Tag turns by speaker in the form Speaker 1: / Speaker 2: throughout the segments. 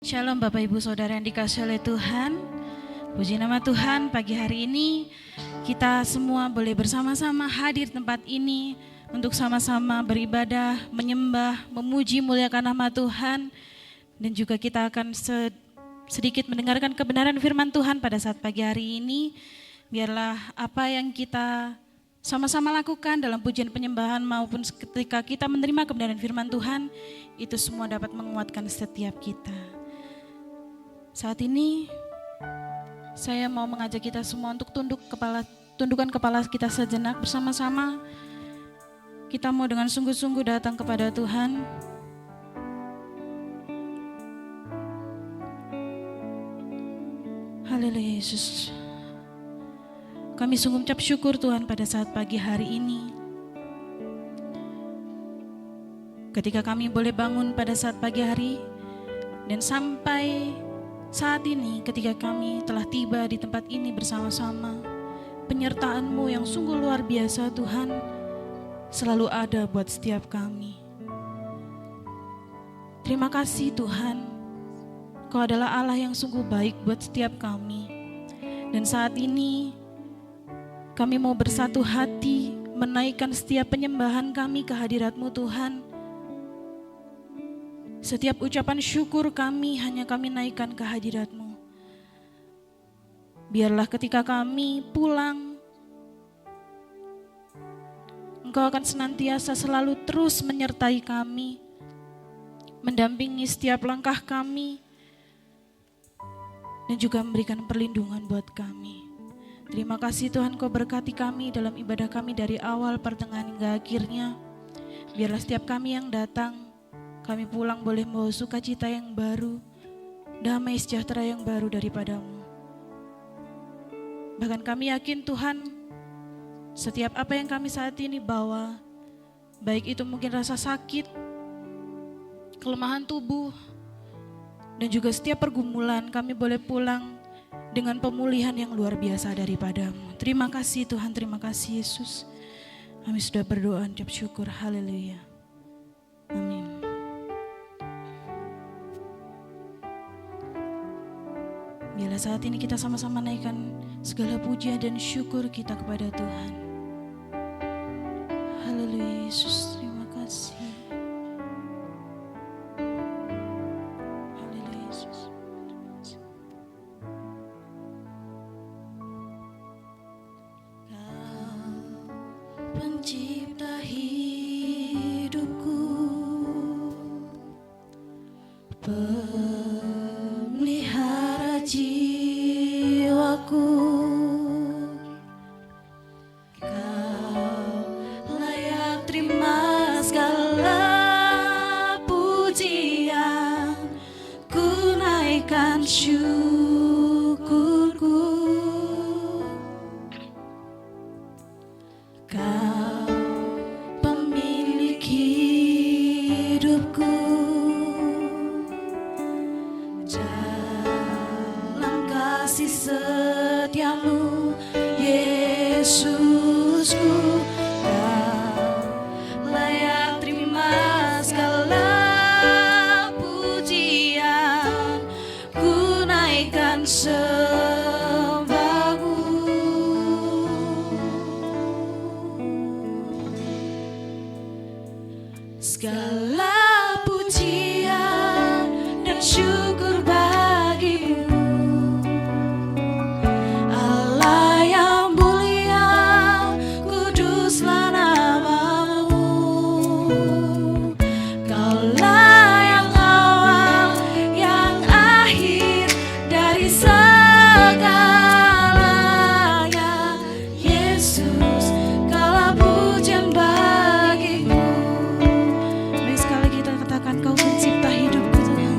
Speaker 1: Shalom Bapak Ibu Saudara yang dikasihi oleh Tuhan. Puji nama Tuhan, pagi hari ini kita semua boleh bersama-sama hadir di tempat ini untuk sama-sama beribadah, menyembah, memuji, muliakan nama Tuhan. Dan juga kita akan sedikit mendengarkan kebenaran firman Tuhan pada saat pagi hari ini. Biarlah apa yang kita sama-sama lakukan dalam pujian penyembahan maupun ketika kita menerima kebenaran firman Tuhan, itu semua dapat menguatkan setiap kita. Saat ini saya mau mengajak kita semua untuk tundukkan kepala kita sejenak bersama-sama. Kita mau dengan sungguh-sungguh datang kepada Tuhan. Haleluya Yesus. Kami sungguh ucap syukur Tuhan pada saat pagi hari ini. Ketika kami boleh bangun pada saat pagi hari dan sampai saat ini ketika kami telah tiba di tempat ini bersama-sama, penyertaan-Mu yang sungguh luar biasa Tuhan selalu ada buat setiap kami. Terima kasih Tuhan, Kau adalah Allah yang sungguh baik buat setiap kami. Dan saat ini kami mau bersatu hati menaikkan setiap penyembahan kami ke hadirat-Mu Tuhan. Setiap ucapan syukur kami hanya kami naikkan ke hadirat-Mu. Biarlah ketika kami pulang, Engkau akan senantiasa selalu terus menyertai kami, mendampingi setiap langkah kami, dan juga memberikan perlindungan buat kami. Terima kasih Tuhan, Kau berkati kami dalam ibadah kami dari awal, pertengahan hingga akhirnya. Biarlah setiap kami yang datang, kami pulang boleh membawa sukacita yang baru, damai sejahtera yang baru daripada-Mu. Bahkan kami yakin Tuhan, setiap apa yang kami saat ini bawa, baik itu mungkin rasa sakit, kelemahan tubuh, dan juga setiap pergumulan, kami boleh pulang dengan pemulihan yang luar biasa daripada-Mu. Terima kasih Tuhan, terima kasih Yesus. Kami sudah berdoa, ucap syukur, haleluya. Amin. Biarlah saat ini kita sama-sama naikkan segala pujian dan syukur kita kepada Tuhan. Haleluya Yesus, terima kasih. Haleluya Yesus. Kau pencipta hidupku, pemelihara jiwaku, Kau layak terima segala pujian, ku naikkan syukurku. Kau pemilik hidupku, dalam kasih setia-Mu, Yesusku, Kau layak terima segala pujian, ku naikkan sembahku. Segala pujian dan syukur bagi-Mu, Allah yang mulia, kuduslah nama-Mu. Kaulah yang awal, yang akhir dari segalanya. Yesus, Kaulah pujian bagi-Mu. Mari sekali kita katakan, Kau pencipta hidupku Tuhan.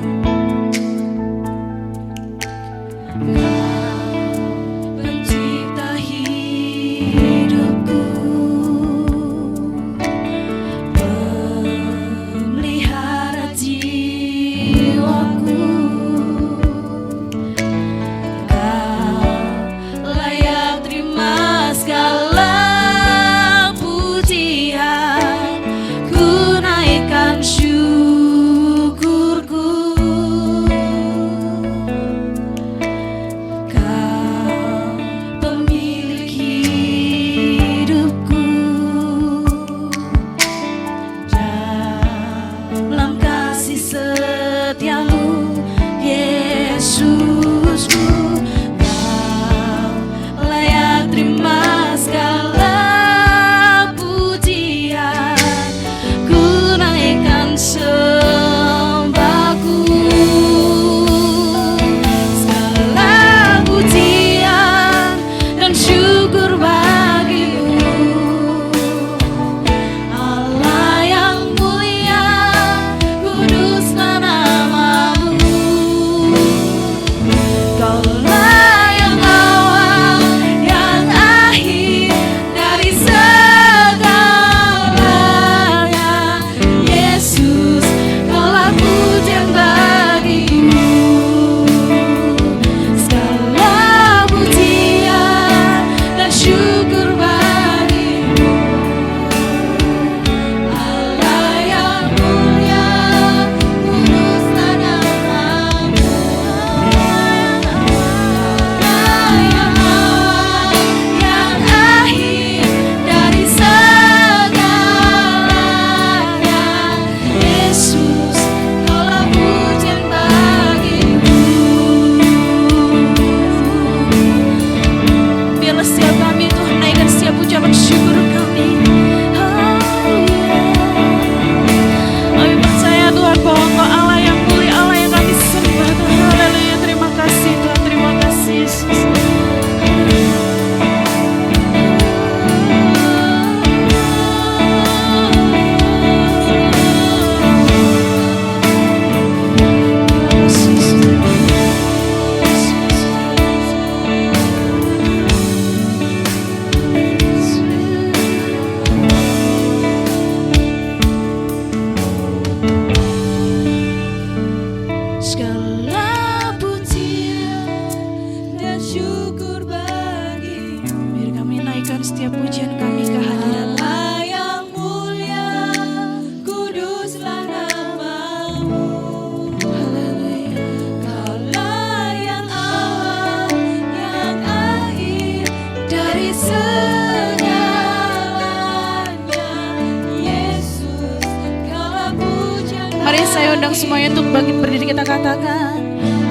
Speaker 1: Mari saya undang semuanya untuk berdiri, kita katakan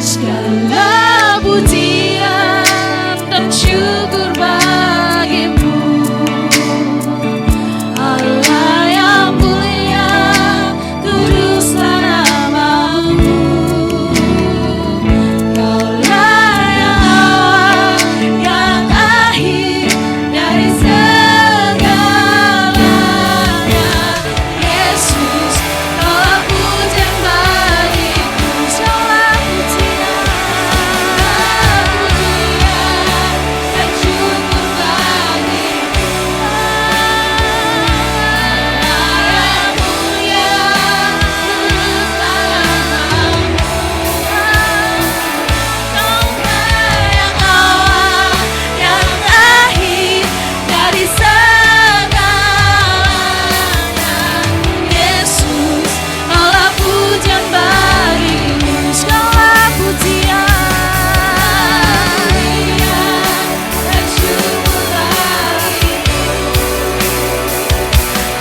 Speaker 1: segala pujian dan syukur bagimu Allah yang mulia, kudus namamu. Kaulah yang awal, yang akhir dari segalanya. Yesus, kaulah pujian bagiku, segala pujian dan syukur bagimu. Allah yang mulia, kudus namamu. Kaulah yang awal, yang akhir dari segalanya. Yesus, kaulah pujian bagimu, segala pujian dan syukur bagimu.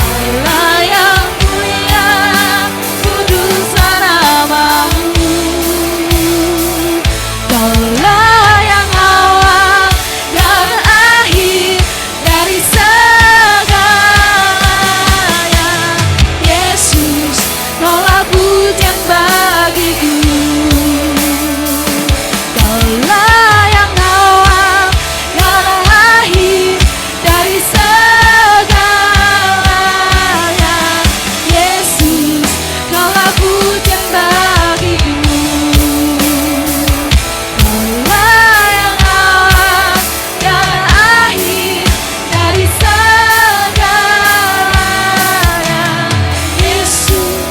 Speaker 1: Allah yang mulia, kudus namamu. Kaulah yang awal, yang akhir dari segalanya. Yesus, kaulah pujian bagiku. Kaulah yang awal, yang akhir dari segalanya. Yesus, kaulah pujian bagiku. Kaulah yang awal, yang akhir dari segalanya. Yesus,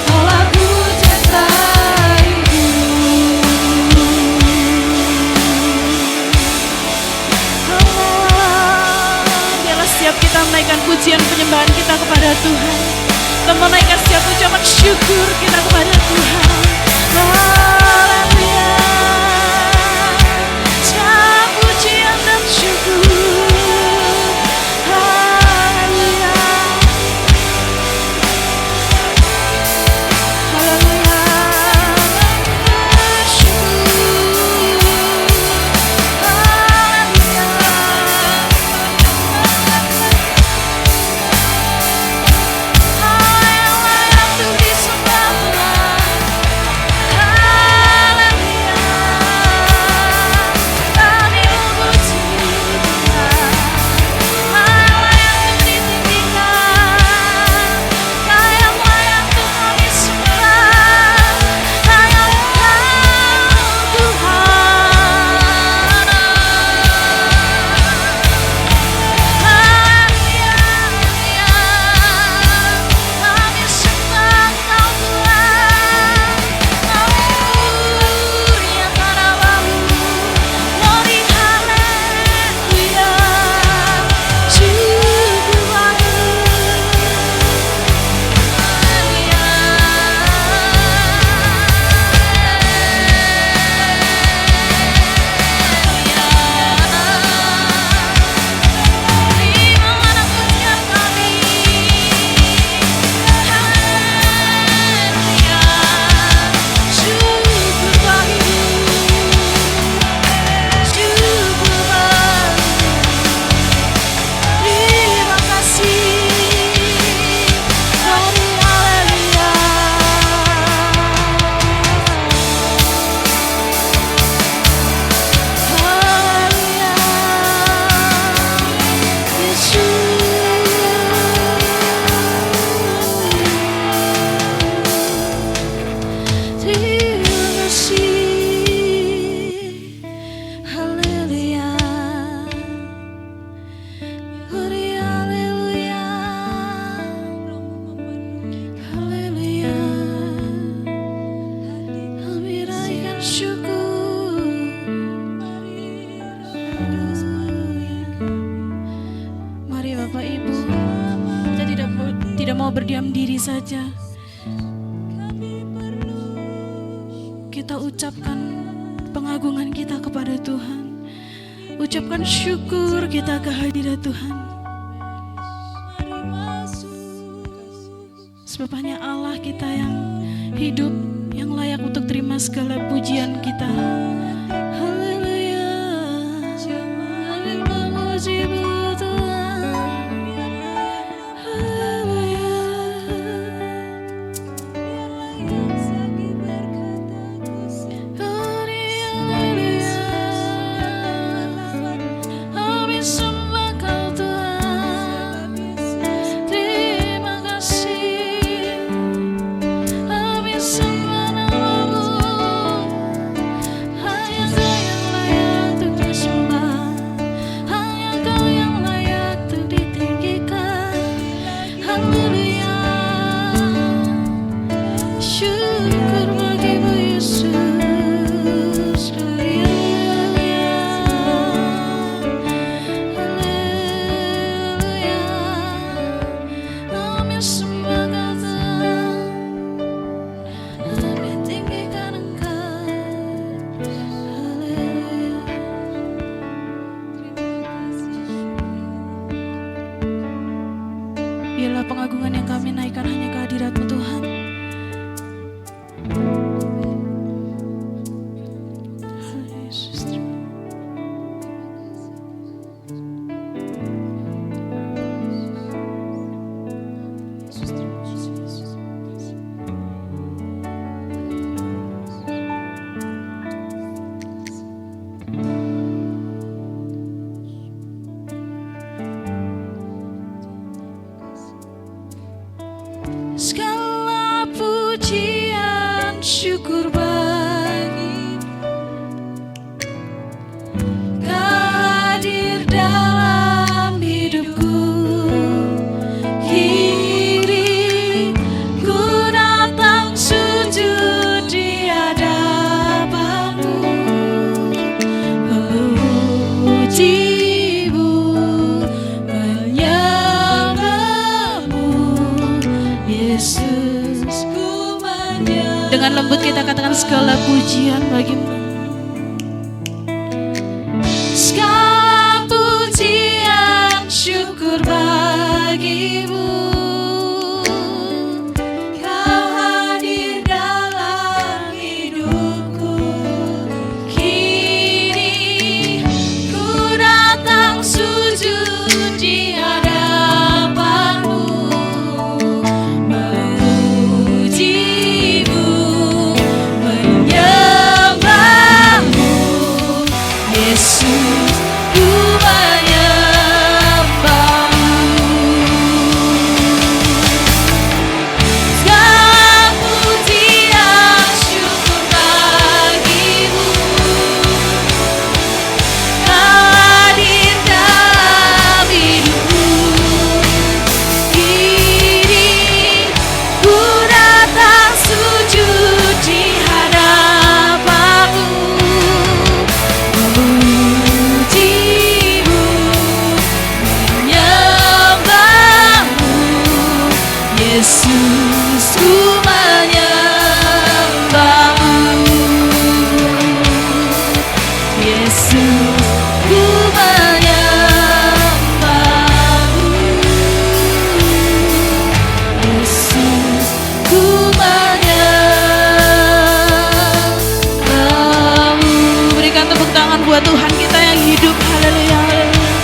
Speaker 1: kaulah pujian bagiku. Biarlah setiap kita menaikkan pujian penyembahan kita kepada Tuhan, dan menaikkan setiap ucapan syukur kita kepada Tuhan. Haleluya. Setiap pujian dan syukur. Haleluya. Haleluya. Syukur. Haleluya. Allah yang layak untuk disembah Tuhan. mau berdiam diri saja, kita ucapkan pengagungan kita kepada Tuhan, ucapkan syukur kita kehadirat Tuhan. Sebab hanya Allah kita yang hidup, yang layak untuk terima segala pujian kita. Haleluya. Memuji-mu Tuhan. Haleluya. Haleluya. Kami sembah Kau Tuhan. Terima kasih. Kami sembah nama-Mu. Hanya Kau yang layak untuk disembah. Hanya Kau yang layak untuk ditinggikan. Haleluya. Syukur bagi-Mu Yesus. Haleluya. Haleluya. Kami sembah Kau Tuhan. Kami tinggikan Engkau. Haleluya. Biarlah pengagungan yang kami naikkan hanya kehadirat-Mu Tuhan. Yesus, segala pujian syukur bagi hadir dalam hidupku. Kini ku datang sujud di hadapan-Mu, memuji-Mu, menyembah-Mu, Yesus, ku menyembah. Dengan lembut kita katakan segala pujian bagi-Mu. Segala pujian syukur bagi-Mu. Kau hadir dalam hidupku. Kini ku datang sujud di hadapan-Mu, memuji-Mu, menyembah-Mu, Yesus, ku menyembah-Mu. Segala pujian syukur bagi-Mu. Kau hadir dalam hidupku. Kini ku datang sujud di hadapan-Mu, memuji-Mu, menyembah-Mu, Yesus, ku menyembah-Mu, Yesus, ku menyembah-Mu, Yesus, ku menyembah-Mu. Berikan tepuk tangan buat Tuhan kita yang hidup. Haleluya, haleluya.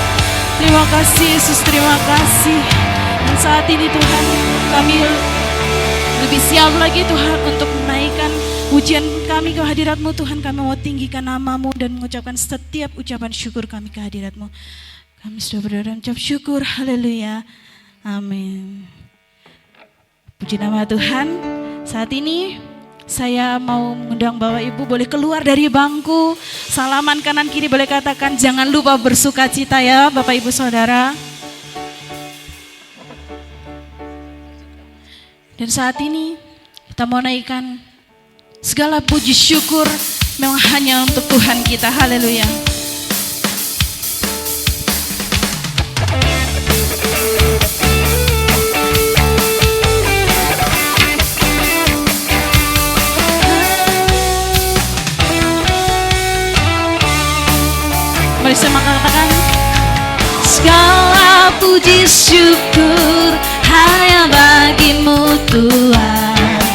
Speaker 1: Terima kasih Yesus, terima kasih. Dan saat ini Tuhan, kami lebih siap lagi Tuhan untuk menaikkan pujian kami ke hadirat-Mu Tuhan. Kami mau tinggikan nama-Mu dan mengucapkan setiap ucapan syukur kami ke hadirat-Mu. Kami sudah berdoa dan ucap syukur. Haleluya. Amin. Puji nama Tuhan. Saat ini saya mau mengundang Bapak Ibu boleh keluar dari bangku. Salaman kanan kiri boleh katakan jangan lupa bersuka cita ya Bapak Ibu Saudara. Dan saat ini kita mau naikkan segala puji syukur memang hanya untuk Tuhan kita. Haleluya. Mari sama katakan segala puji syukur hanya bagi-Mu bagimu Tuhan,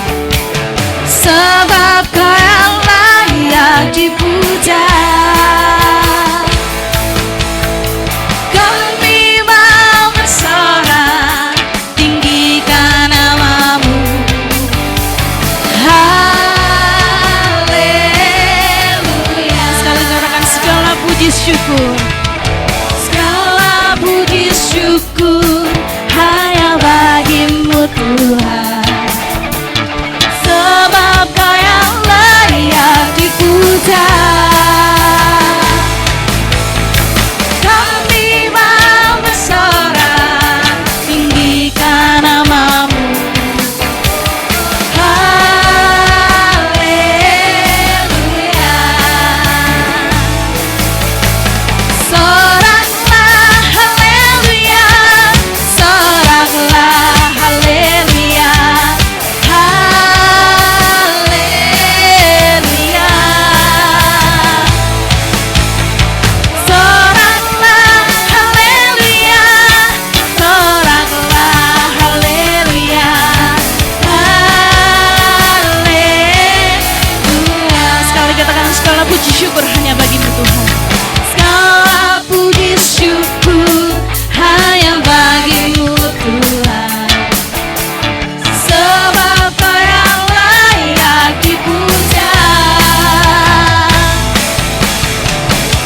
Speaker 1: sebab Kau yang layak dipuja. Kami mau bersorak, tinggikan namamu. Haleluya. Sekali katakan segala puji syukur, segala puji syukur hanya bagimu Tuhan, sebab Kau yang layak dipuja. Kami mau bersorak, tinggikan namamu. Haleluya. Soraklah haleluya, soraklah haleluya, haleluya. Soraklah haleluya, soraklah haleluya, haleluya. Sekali katakan segala puji syukur hanya bagimu Tuhan, segala puji syukur hanya bagimu Tuhan, sebab Kau yang layak dipuja.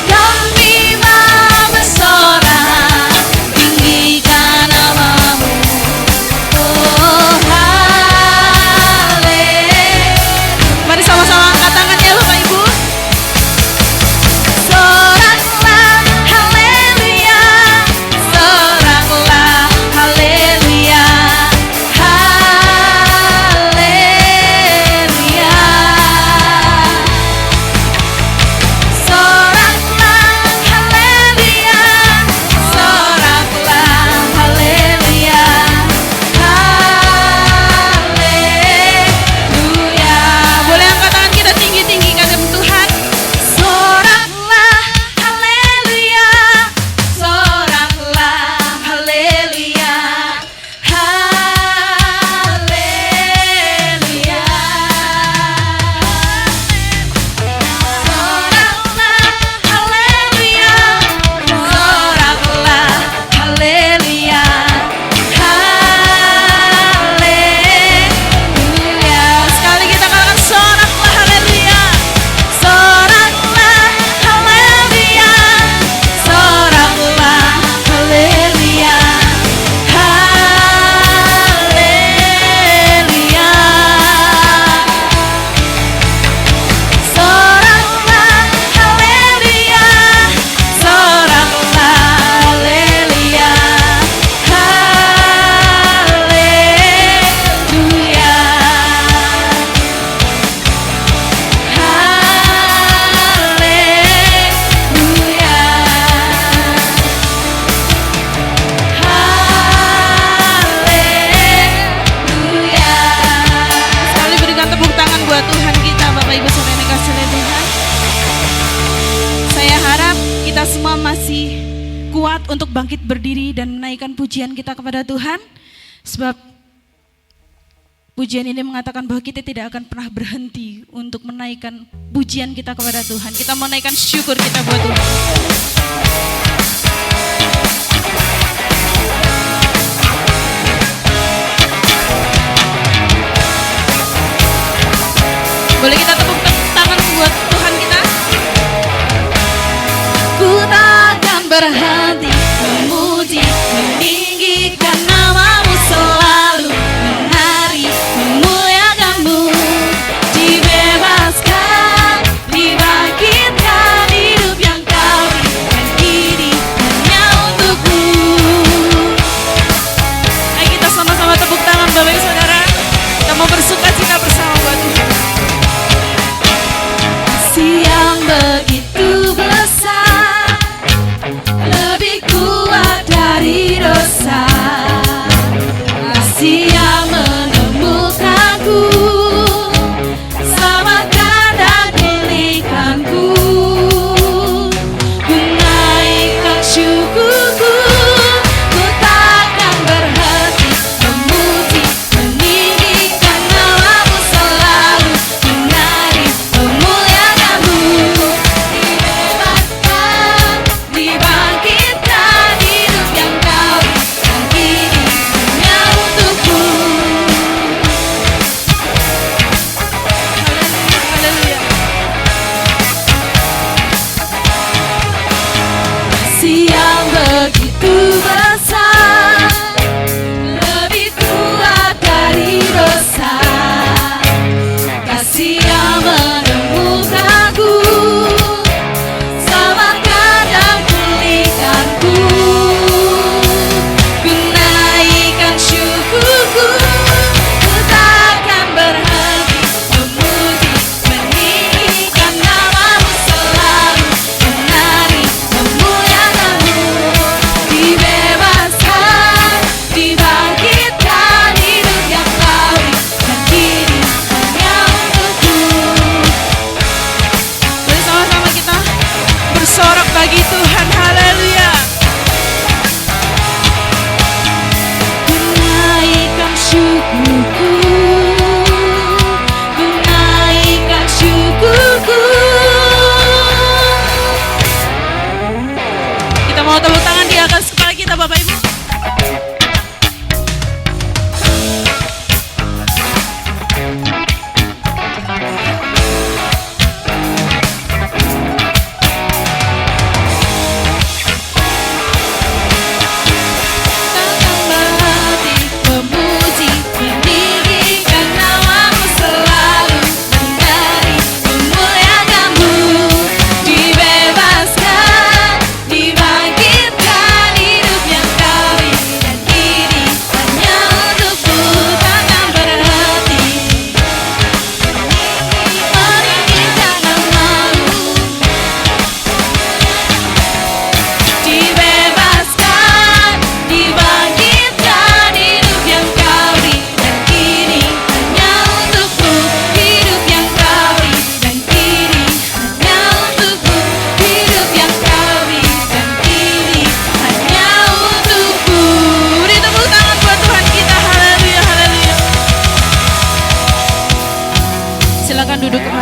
Speaker 1: Kami mau bersorak, tinggikan namamu. Oh haleluya. Mari sama-sama angkat tangannya Bapak Ibu. Soraklah haleluya, soraklah haleluya, haleluya. Soraklah haleluya, soraklah haleluya, haleluya. Boleh angkat tangan kita tinggi-tinggi kagem Tuhan. Soraklah haleluya, soraklah haleluya, haleluya. Soraklah haleluya, soraklah haleluya, haleluya. Sekali kita katakan soraklah haleluya, soraklah haleluya, soraklah haleluya, haleluya. Soraklah haleluya, soraklah haleluya, haleluya, haleluya. Sekali berikan tepuk tangan buat Tuhan kita, Bapak Ibu Saudara yang dikasihi oleh Tuhan. Saya harap kita semua masih kuat untuk bangkit berdiri dan menaikkan pujian kita kepada Tuhan, sebab pujian ini mengatakan bahwa kita tidak akan pernah berhenti untuk menaikkan pujian kita kepada Tuhan. Kita mau naikkan syukur kita buat Tuhan. Boleh kita tepuk tangan buat Tuhan kita? Ku takkan berhenti memuji, meninggikan namamu, selalu menari, memuliakanmu. Dibebaskan, dibangkitkan, hidup yang Kau berikan ini hanya untukmu. Ayo kita sama-sama tepuk tangan Bapak Ibu Saudara. Kita mau bersuka cita bersama buat Tuhan. Kasih yang begitu besar,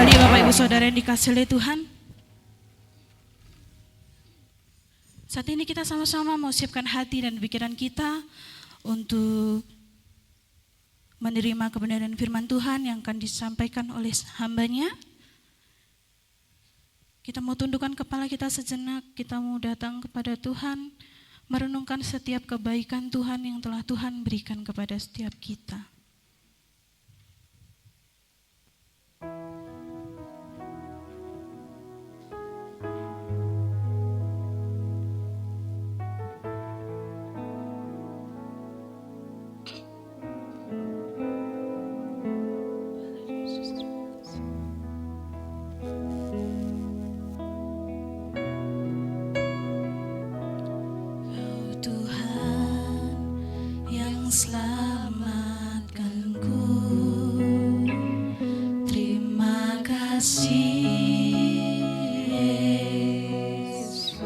Speaker 1: kembali Bapak Ibu Saudara yang dikasihi oleh Tuhan. Saat ini kita sama-sama mau siapkan hati dan pikiran kita untuk menerima kebenaran firman Tuhan yang akan disampaikan oleh hambanya. Kita mau tundukkan kepala kita sejenak, kita mau datang kepada Tuhan, merenungkan setiap kebaikan Tuhan yang telah Tuhan berikan kepada setiap kita. Selamatkanku, terima kasih Yesus.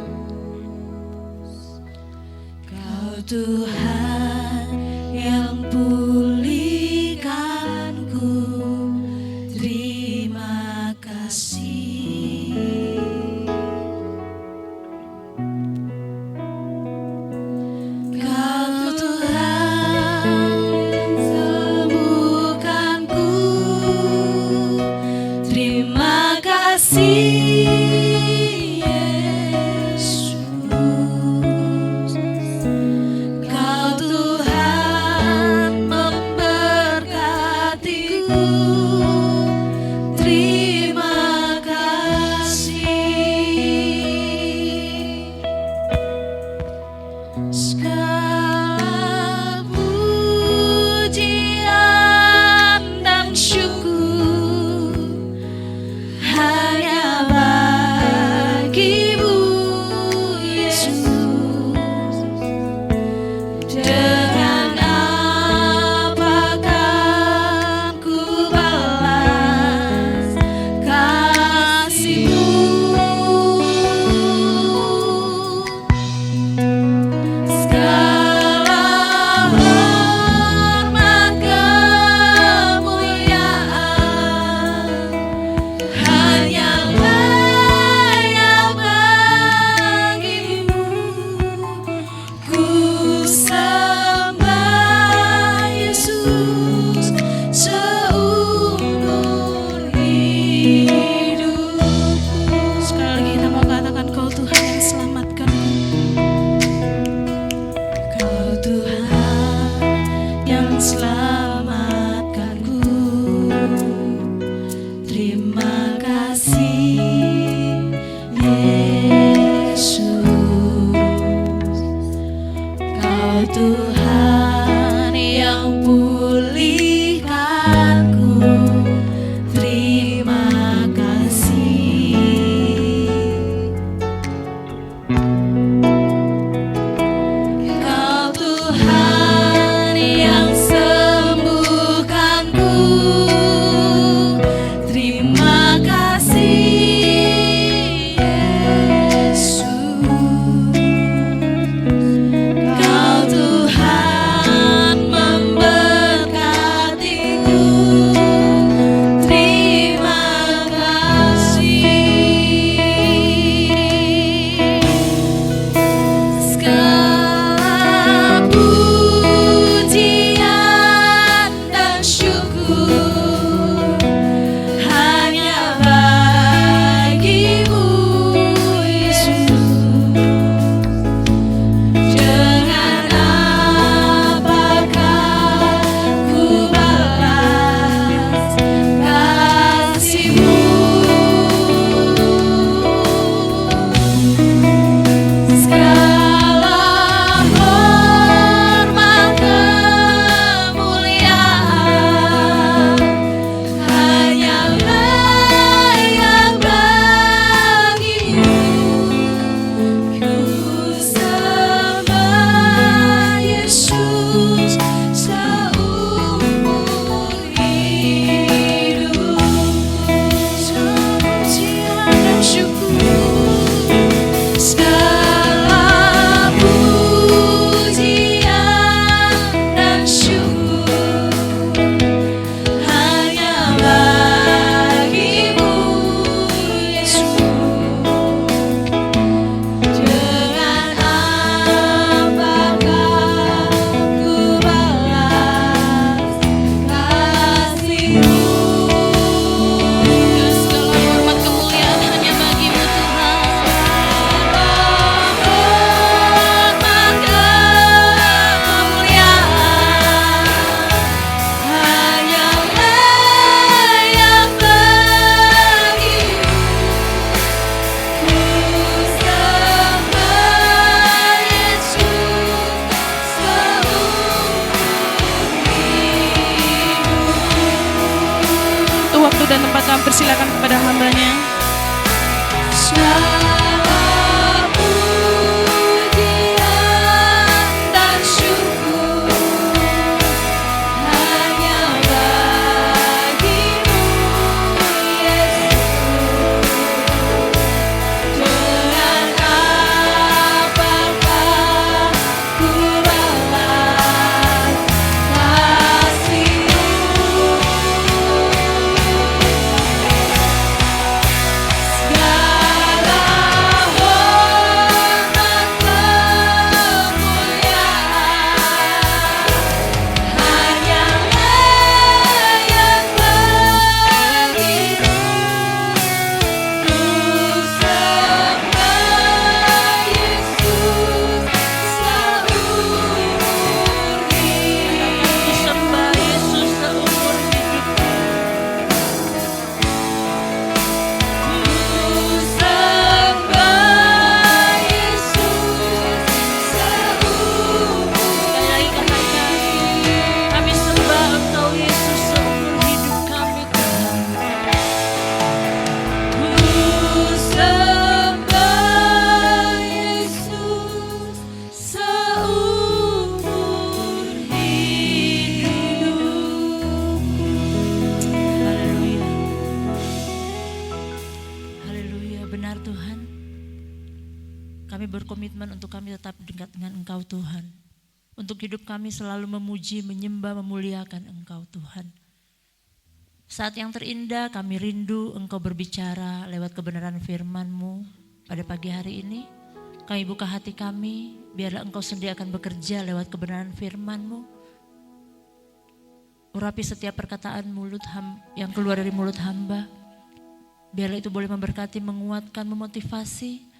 Speaker 1: Kau Tuhan yang pulihkanku, terima kasih. Kau Tuhan Yesus, waktu dan tempat kami persilakan kepada hambanya.
Speaker 2: Berkomitmen untuk kami tetap dekat dengan Engkau Tuhan. Untuk hidup kami selalu memuji, menyembah, memuliakan Engkau Tuhan. Saat yang terindah kami rindu Engkau berbicara lewat kebenaran firman-Mu pada pagi hari ini. Kami buka hati kami, biarlah Engkau sendiri akan bekerja lewat kebenaran firman-Mu. Urapi setiap perkataan yang keluar dari mulut hamba. Biarlah itu boleh memberkati, menguatkan, memotivasi,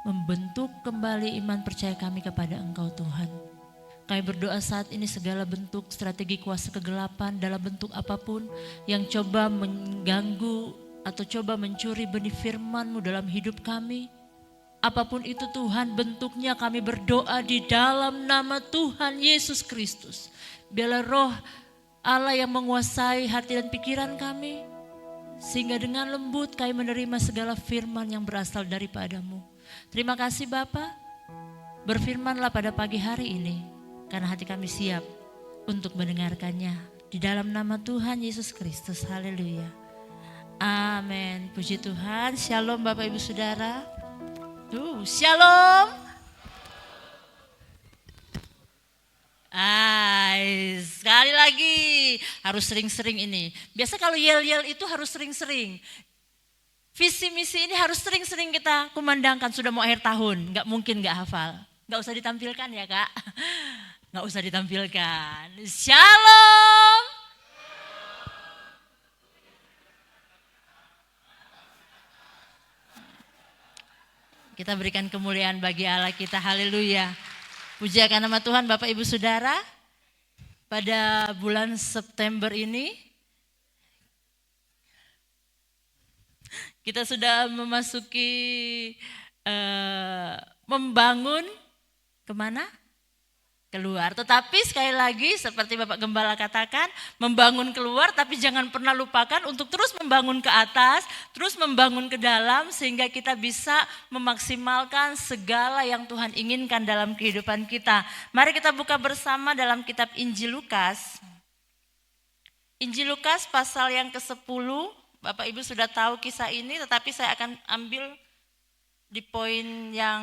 Speaker 2: membentuk kembali iman percaya kami kepada Engkau Tuhan. Kami berdoa saat ini segala bentuk strategi kuasa kegelapan dalam bentuk apapun yang coba mengganggu atau coba mencuri benih firman-Mu dalam hidup kami. Apapun itu Tuhan bentuknya, kami berdoa di dalam nama Tuhan Yesus Kristus. Biarlah roh Allah yang menguasai hati dan pikiran kami, sehingga dengan lembut kami menerima segala firman yang berasal daripada-Mu. Terima kasih Bapa, berfirmanlah pada pagi hari ini, karena hati kami siap untuk mendengarkannya. Di dalam nama Tuhan Yesus Kristus, haleluya. Amin, puji Tuhan. Shalom Bapak Ibu Saudara. Shalom. Sekali lagi, harus sering-sering ini. Biasa kalau yel-yel itu harus sering-sering. Visi misi ini harus sering-sering kita kumandangkan. Sudah mau akhir tahun, gak mungkin gak hafal. Gak usah ditampilkan ya Kak. Gak usah ditampilkan. Shalom. Kita berikan kemuliaan bagi Allah kita, haleluya. Pujiakan nama Tuhan Bapak Ibu Saudara. Pada bulan September ini, kita sudah memasuki membangun kemana? Keluar. Tetapi sekali lagi seperti Bapak Gembala katakan, membangun keluar tapi jangan pernah lupakan untuk terus membangun ke atas, terus membangun ke dalam sehingga kita bisa memaksimalkan segala yang Tuhan inginkan dalam kehidupan kita. Mari kita buka bersama dalam kitab Injil Lukas. Injil Lukas pasal yang ke-10. Bapak Ibu sudah tahu kisah ini, tetapi saya akan ambil di poin yang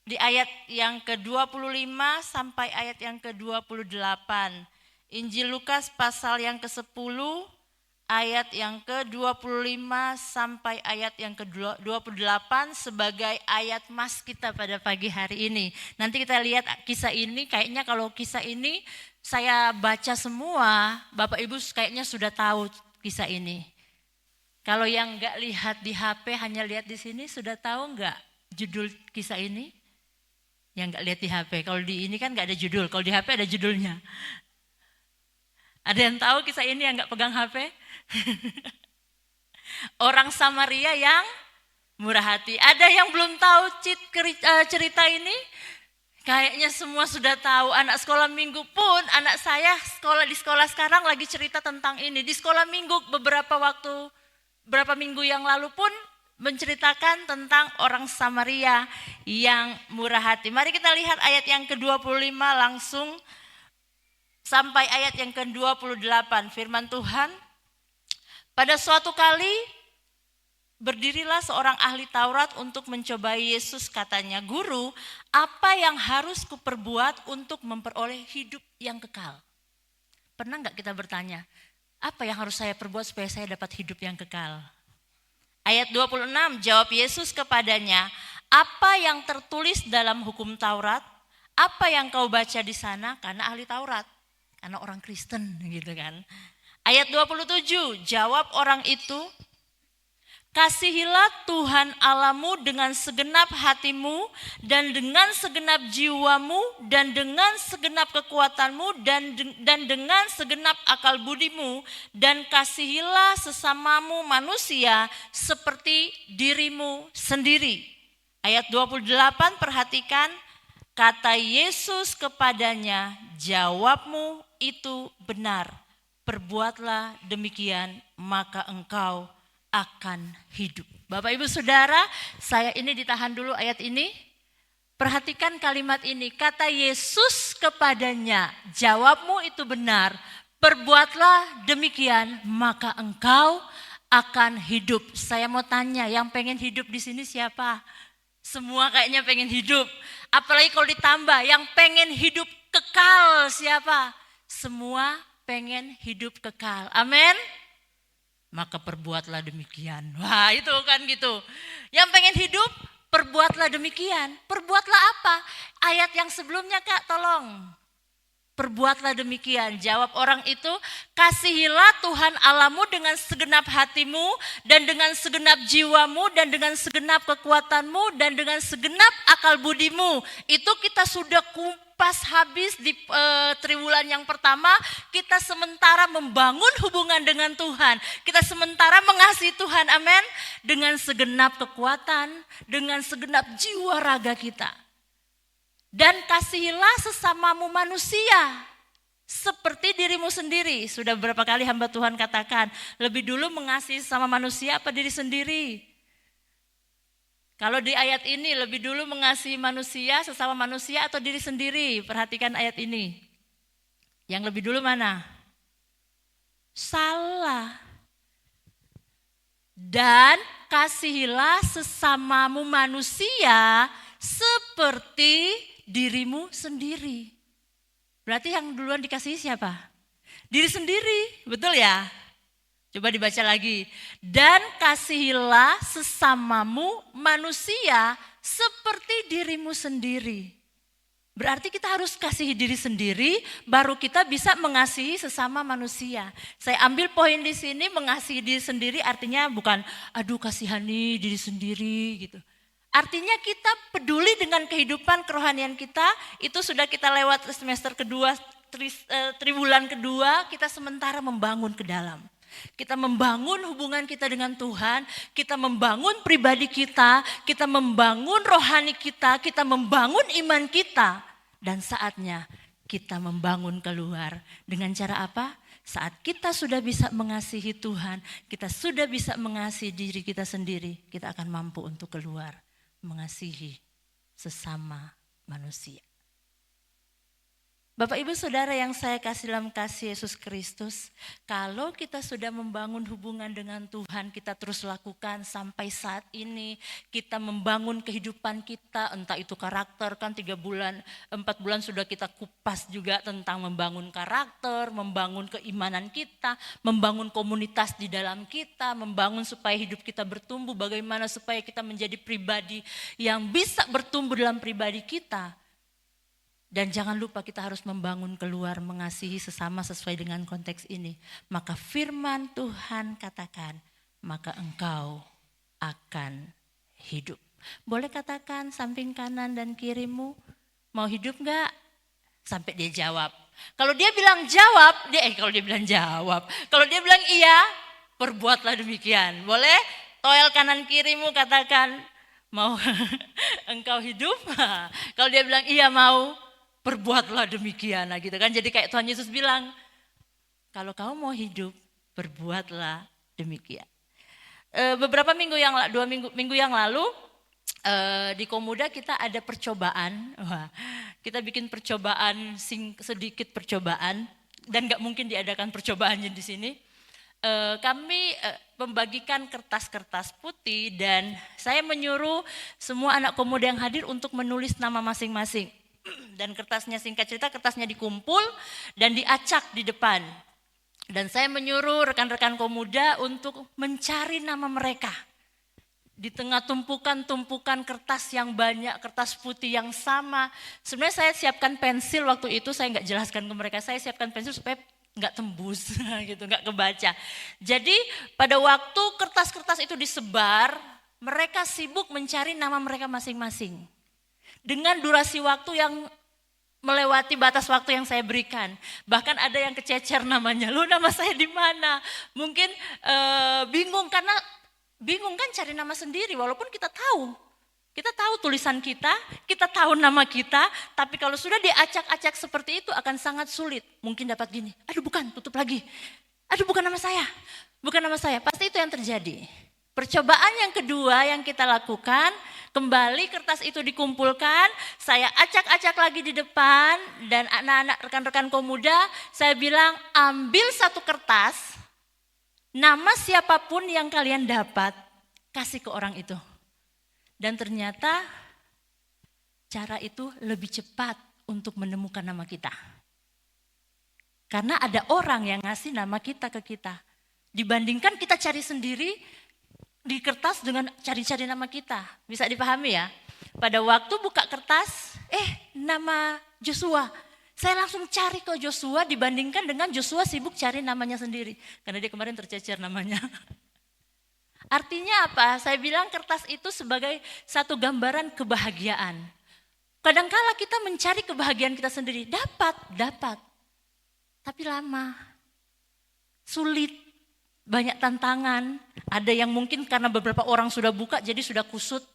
Speaker 2: di ayat yang ke-25 sampai ayat yang ke-28. Injil Lukas pasal yang ke-10 ayat yang ke-25 sampai ayat yang ke-28 sebagai ayat mas kita pada pagi hari ini. Nanti kita lihat kisah ini, kayaknya kalau kisah ini saya baca semua, Bapak Ibu kayaknya sudah tahu kisah ini. Kalau yang enggak lihat di HP, hanya lihat di sini, sudah tahu enggak judul kisah ini? Yang enggak lihat di HP, kalau di ini kan enggak ada judul, kalau di HP ada judulnya. Ada yang tahu kisah ini yang enggak pegang HP? Orang Samaria yang murah hati. Ada yang belum tahu cerita ini? Kayaknya semua sudah tahu, anak sekolah minggu pun, anak saya di sekolah sekarang lagi cerita tentang ini. Di sekolah minggu beberapa minggu yang lalu pun menceritakan tentang orang Samaria yang murah hati. Mari kita lihat ayat yang ke-25 langsung sampai ayat yang ke-28. Firman Tuhan, pada suatu kali berdirilah seorang ahli Taurat untuk mencobai Yesus, katanya, "Guru, apa yang harus kuperbuat untuk memperoleh hidup yang kekal?" Pernah enggak kita bertanya, apa yang harus saya perbuat supaya saya dapat hidup yang kekal? Ayat 26, jawab Yesus kepadanya, "Apa yang tertulis dalam hukum Taurat? Apa yang kau baca di sana?" Karena ahli Taurat, karena orang Kristen gitu kan. Ayat 27, jawab orang itu, "Kasihilah Tuhan Allahmu dengan segenap hatimu dan dengan segenap jiwamu dan dengan segenap kekuatanmu dan dengan segenap akal budimu, dan kasihilah sesamamu manusia seperti dirimu sendiri." Ayat 28, perhatikan, kata Yesus kepadanya, "Jawabmu itu benar, perbuatlah demikian maka engkau akan hidup." Bapak Ibu Saudara, saya ini ditahan dulu ayat ini. Perhatikan kalimat ini, kata Yesus kepadanya, "Jawabmu itu benar, perbuatlah demikian maka engkau akan hidup." Saya mau tanya, yang pengen hidup di sini siapa? Semua kayaknya pengen hidup. Apalagi kalau ditambah, yang pengen hidup kekal siapa? Semua pengen hidup kekal. Amin. Maka perbuatlah demikian. Wah, itu kan gitu. Yang pengen hidup, perbuatlah demikian. Perbuatlah apa? Ayat yang sebelumnya Kak, tolong. Perbuatlah demikian. Jawab orang itu, "Kasihilah Tuhan Allahmu dengan segenap hatimu dan dengan segenap jiwamu dan dengan segenap kekuatanmu dan dengan segenap akal budimu." Itu kita sudah pas habis di triwulan yang pertama, kita sementara membangun hubungan dengan Tuhan. Kita sementara mengasihi Tuhan, amin. Dengan segenap kekuatan, dengan segenap jiwa raga kita. Dan kasihilah sesamamu manusia seperti dirimu sendiri. Sudah berapa kali hamba Tuhan katakan, lebih dulu mengasihi sesama manusia apa diri sendiri? Kalau di ayat ini lebih dulu mengasihi manusia, sesama manusia atau diri sendiri? Perhatikan ayat ini. Yang lebih dulu mana? Salah. Dan kasihilah sesamamu manusia seperti dirimu sendiri. Berarti yang duluan dikasihi siapa? Diri sendiri, betul ya? Coba dibaca lagi. Dan kasihilah sesamamu manusia seperti dirimu sendiri. Berarti kita harus kasihi diri sendiri, baru kita bisa mengasihi sesama manusia. Saya ambil poin di sini, mengasihi diri sendiri artinya bukan, aduh kasihani diri sendiri gitu. Artinya kita peduli dengan kehidupan kerohanian kita, itu sudah kita lewat semester kedua, triwulan kedua, kita sementara membangun ke dalam. Kita membangun hubungan kita dengan Tuhan, kita membangun pribadi kita membangun rohani kita membangun iman kita. Dan saatnya kita membangun keluar. Dengan cara apa? Saat kita sudah bisa mengasihi Tuhan, kita sudah bisa mengasihi diri kita sendiri, kita akan mampu untuk keluar, mengasihi sesama manusia. Bapak Ibu Saudara yang saya kasih dalam kasih Yesus Kristus, kalau kita sudah membangun hubungan dengan Tuhan, kita terus lakukan sampai saat ini, kita membangun kehidupan kita, entah itu karakter, kan 3 bulan, 4 bulan sudah kita kupas juga tentang membangun karakter, membangun keimanan kita, membangun komunitas di dalam kita, membangun supaya hidup kita bertumbuh, bagaimana supaya kita menjadi pribadi yang bisa bertumbuh dalam pribadi kita. Dan jangan lupa kita harus membangun keluar, mengasihi sesama sesuai dengan konteks ini. Maka firman Tuhan katakan, maka engkau akan hidup. Boleh katakan samping kanan dan kirimu, mau hidup enggak? Sampai dia jawab. Kalau dia bilang jawab, kalau dia bilang iya, perbuatlah demikian. Boleh? Toel kanan kirimu katakan, Mau engkau hidup? Kalau dia bilang iya mau, perbuatlah demikian. Nah, gitu kan. Jadi kayak Tuhan Yesus bilang, kalau kamu mau hidup, perbuatlah demikian. Beberapa minggu yang minggu yang lalu di Komuda kita ada percobaan. Wah, kita bikin percobaan sedikit percobaan dan nggak mungkin diadakan percobaannya di sini. Kami membagikan kertas-kertas putih dan saya menyuruh semua anak Komuda yang hadir untuk menulis nama masing-masing. Dan kertasnya, singkat cerita, kertasnya dikumpul dan diacak di depan. Dan saya menyuruh rekan-rekan Komuda untuk mencari nama mereka. Di tengah tumpukan-tumpukan kertas yang banyak, kertas putih yang sama. Sebenarnya saya siapkan pensil waktu itu, saya nggak jelaskan ke mereka. Saya siapkan pensil supaya nggak tembus, gitu, nggak kebaca. Jadi pada waktu kertas-kertas itu disebar, mereka sibuk mencari nama mereka masing-masing. Dengan durasi waktu yang melewati batas waktu yang saya berikan. Bahkan ada yang kececer namanya, lu nama saya di mana? Mungkin bingung karena bingung kan cari nama sendiri walaupun kita tahu. Kita tahu tulisan kita tahu nama kita, tapi kalau sudah diacak-acak seperti itu akan sangat sulit. Mungkin dapat gini, aduh bukan, tutup lagi. Aduh bukan nama saya, bukan nama saya. Pasti itu yang terjadi. Percobaan yang kedua yang kita lakukan, kembali kertas itu dikumpulkan, saya acak-acak lagi di depan, dan anak-anak rekan-rekan Komuda, saya bilang ambil satu kertas, nama siapapun yang kalian dapat, kasih ke orang itu. Dan ternyata cara itu lebih cepat untuk menemukan nama kita. Karena ada orang yang ngasih nama kita ke kita. Dibandingkan kita cari sendiri di kertas dengan cari-cari nama kita. Bisa dipahami ya? Pada waktu buka kertas, nama Joshua. Saya langsung cari ke Joshua dibandingkan dengan Joshua sibuk cari namanya sendiri. Karena dia kemarin tercecer namanya. Artinya apa? Saya bilang kertas itu sebagai satu gambaran kebahagiaan. Kadangkala kita mencari kebahagiaan kita sendiri. Dapat. Tapi lama. Sulit. Banyak tantangan. Ada yang mungkin karena beberapa orang sudah buka jadi sudah kusut.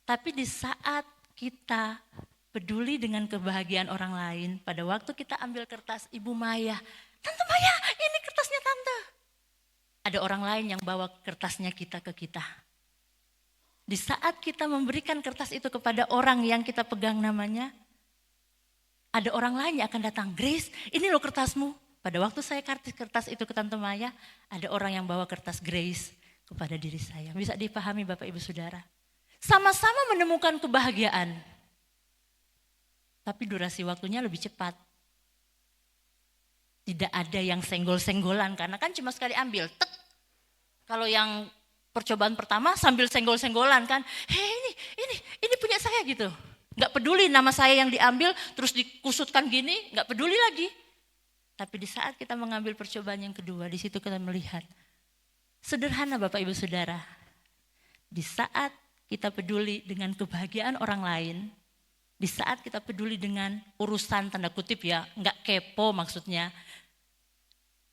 Speaker 2: Tapi di saat kita peduli dengan kebahagiaan orang lain. Pada waktu kita ambil kertas Ibu Maya. Tante Maya, ini kertasnya Tante. Ada orang lain yang bawa kertasnya kita ke kita. Di saat kita memberikan kertas itu kepada orang yang kita pegang namanya, ada orang lain yang akan datang. Grace, ini loh kertasmu. Pada waktu saya kasih kertas itu ke Tante Maya, ada orang yang bawa kertas Grace kepada diri saya. Bisa dipahami Bapak Ibu Saudara. Sama-sama menemukan kebahagiaan. Tapi durasi waktunya lebih cepat. Tidak ada yang senggol-senggolan karena kan cuma sekali ambil. Tek. Kalau yang percobaan pertama sambil senggol-senggolan kan, ini punya saya gitu. Gak peduli nama saya yang diambil terus dikusutkan gini, gak peduli lagi. Tapi di saat kita mengambil percobaan yang kedua, di situ kita melihat sederhana Bapak Ibu Saudara. Di saat kita peduli dengan kebahagiaan orang lain, di saat kita peduli dengan urusan tanda kutip ya, gak kepo maksudnya,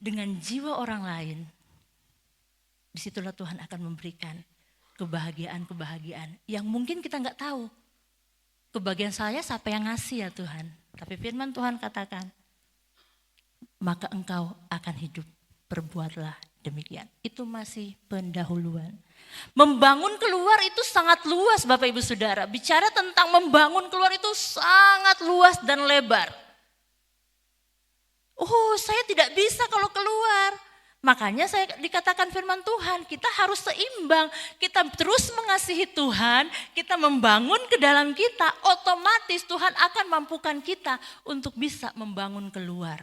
Speaker 2: dengan jiwa orang lain, disitulah Tuhan akan memberikan kebahagiaan-kebahagiaan yang mungkin kita gak tahu. Kebahagiaan saya siapa yang ngasih ya Tuhan. Tapi firman Tuhan katakan, maka engkau akan hidup, perbuatlah demikian. Itu masih pendahuluan. Membangun keluar itu sangat luas Bapak Ibu Saudara. Bicara tentang membangun keluar itu sangat luas dan lebar. Oh, saya tidak bisa kalau keluar. Makanya saya dikatakan firman Tuhan, kita harus seimbang. Kita terus mengasihi Tuhan, kita membangun ke dalam kita, otomatis Tuhan akan mampukan kita untuk bisa membangun keluar.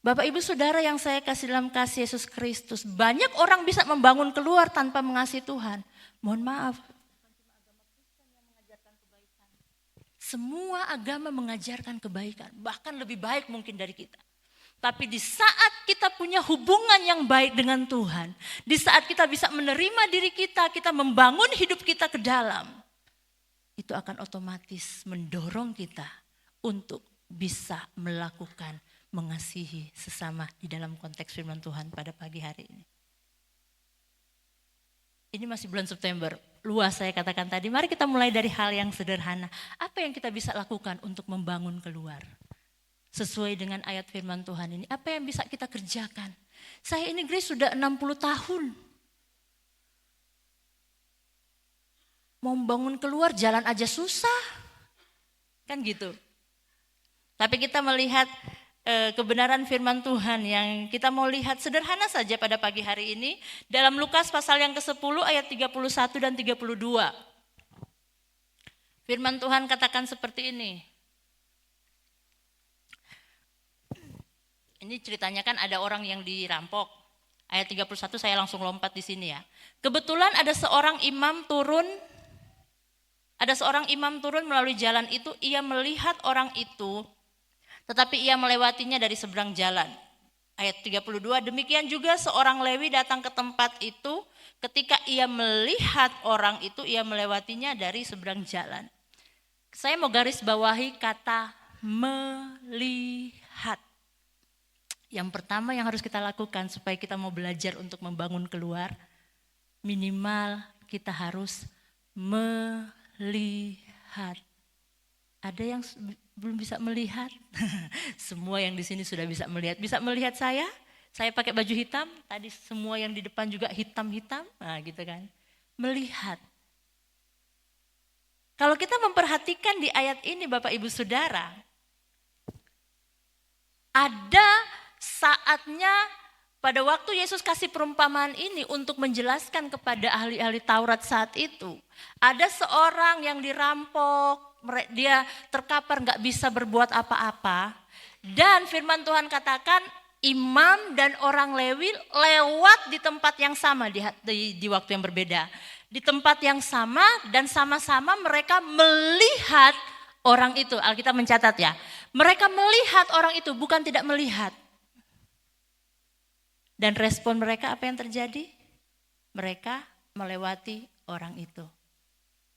Speaker 2: Bapak Ibu Saudara yang saya kasih dalam kasih Yesus Kristus, banyak orang bisa membangun keluar tanpa mengasihi Tuhan. Mohon maaf. Semua agama mengajarkan kebaikan, bahkan lebih baik mungkin dari kita. Tapi di saat kita punya hubungan yang baik dengan Tuhan, di saat kita bisa menerima diri kita, kita membangun hidup kita ke dalam, itu akan otomatis mendorong kita untuk bisa melakukan, mengasihi sesama di dalam konteks firman Tuhan pada pagi hari ini. Ini masih bulan September, luas saya katakan tadi. Mari kita mulai dari hal yang sederhana. Apa yang kita bisa lakukan untuk membangun keluar? Sesuai dengan ayat firman Tuhan ini, apa yang bisa kita kerjakan? Saya ini Grace sudah 60 tahun. Mau membangun keluar jalan aja susah. Kan gitu. Tapi kita melihat kebenaran firman Tuhan yang kita mau lihat sederhana saja pada pagi hari ini. Dalam Lukas pasal yang ke-10 ayat 31 dan 32. Firman Tuhan katakan seperti ini. Ini ceritanya kan ada orang yang dirampok. Ayat 31 saya langsung lompat di sini ya. Kebetulan ada seorang imam turun melalui jalan itu, ia melihat orang itu, tetapi ia melewatinya dari seberang jalan. Ayat 32, demikian juga seorang Lewi datang ke tempat itu, ketika ia melihat orang itu, ia melewatinya dari seberang jalan. Saya mau garis bawahi kata melihat. Yang pertama yang harus kita lakukan supaya kita mau belajar untuk membangun keluar, minimal kita harus melihat. Ada yang belum bisa melihat? Semua yang di sini sudah bisa melihat. Bisa melihat saya? Saya pakai baju hitam, tadi semua yang di depan juga hitam-hitam, nah gitu kan. Melihat. Kalau kita memperhatikan di ayat ini Bapak Ibu Saudara, ada saatnya pada waktu Yesus kasih perumpamaan ini untuk menjelaskan kepada ahli-ahli Taurat saat itu. Ada seorang yang dirampok, dia terkapar gak bisa berbuat apa-apa. Dan firman Tuhan katakan imam dan orang Lewi lewat di tempat yang sama di waktu yang berbeda. Di tempat yang sama dan sama-sama mereka melihat orang itu. Alkitab mencatat ya. Mereka melihat orang itu, bukan tidak melihat. Dan respon mereka apa yang terjadi? Mereka melewati orang itu.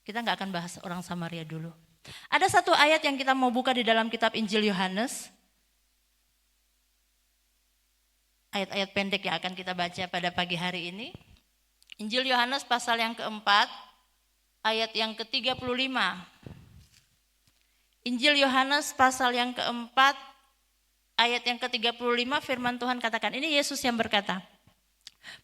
Speaker 2: Kita gak akan bahas orang Samaria dulu. Ada satu ayat yang kita mau buka di dalam kitab Injil Yohanes. Ayat-ayat pendek yang akan kita baca pada pagi hari ini. Injil Yohanes pasal yang keempat, ayat yang ke-35. Injil Yohanes pasal yang keempat, ayat yang ke-35 firman Tuhan katakan, ini Yesus yang berkata,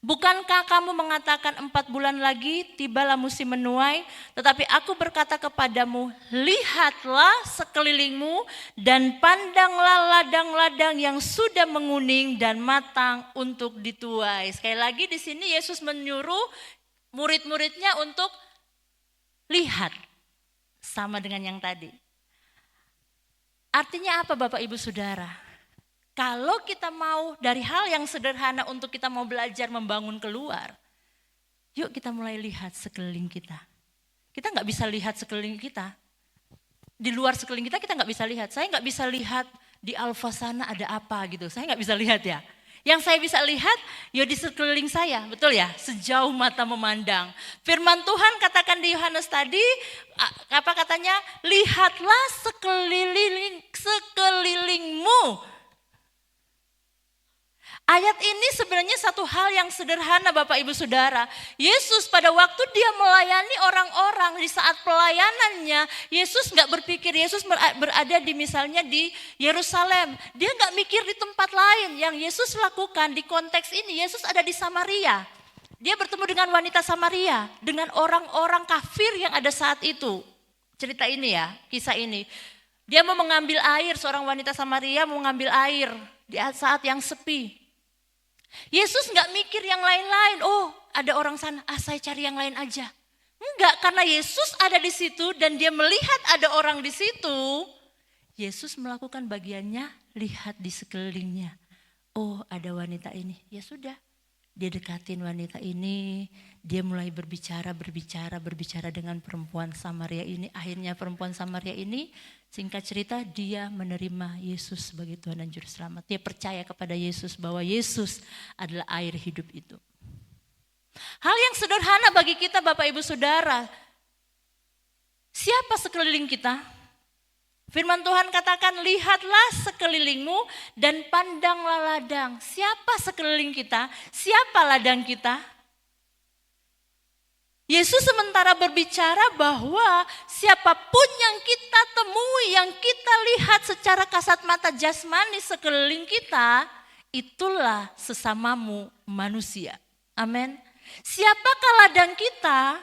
Speaker 2: bukankah kamu mengatakan 4 bulan lagi tibalah musim menuai, tetapi aku berkata kepadamu, lihatlah sekelilingmu dan pandanglah ladang-ladang yang sudah menguning dan matang untuk dituai. Sekali lagi di sini Yesus menyuruh murid-muridnya untuk lihat, sama dengan yang tadi. Artinya apa Bapak Ibu Saudara? Kalau kita mau dari hal yang sederhana untuk kita mau belajar membangun keluar, yuk kita mulai lihat sekeliling kita. Kita gak bisa lihat sekeliling kita. Di luar sekeliling kita gak bisa lihat. Saya gak bisa lihat di Alfa sana ada apa gitu. Saya gak bisa lihat ya. Yang saya bisa lihat ya di sekeliling saya, betul ya? Sejauh mata memandang. Firman Tuhan katakan di Yohanes tadi, apa katanya? Lihatlah sekelilingmu. Ayat ini sebenarnya satu hal yang sederhana Bapak Ibu Saudara. Yesus pada waktu dia melayani orang-orang di saat pelayanannya, Yesus gak berpikir Yesus berada di misalnya di Yerusalem. Dia gak mikir di tempat lain. Yang Yesus lakukan di konteks ini, Yesus ada di Samaria. Dia bertemu dengan wanita Samaria, dengan orang-orang kafir yang ada saat itu. Cerita ini ya, kisah ini. Dia mau mengambil air, seorang wanita Samaria mau mengambil air di saat yang sepi. Yesus gak mikir yang lain-lain, oh ada orang sana, saya cari yang lain aja. Enggak, karena Yesus ada di situ dan dia melihat ada orang di situ. Yesus melakukan bagiannya, lihat di sekelilingnya. Oh ada wanita ini, ya sudah. Dia dekatin wanita ini, dia mulai berbicara dengan perempuan Samaria ini. Akhirnya perempuan Samaria ini, singkat cerita dia menerima Yesus sebagai Tuhan dan Juru Selamat. Dia percaya kepada Yesus bahwa Yesus adalah air hidup itu. Hal yang sederhana bagi kita Bapak Ibu Saudara. Siapa sekeliling kita? Firman Tuhan katakan, lihatlah sekelilingmu dan pandanglah ladang. Siapa sekeliling kita? Siapa ladang kita? Yesus sementara berbicara bahwa siapapun yang kita temui, yang kita lihat secara kasat mata jasmani sekeliling kita, itulah sesamamu manusia. Amin. Siapakah ladang kita?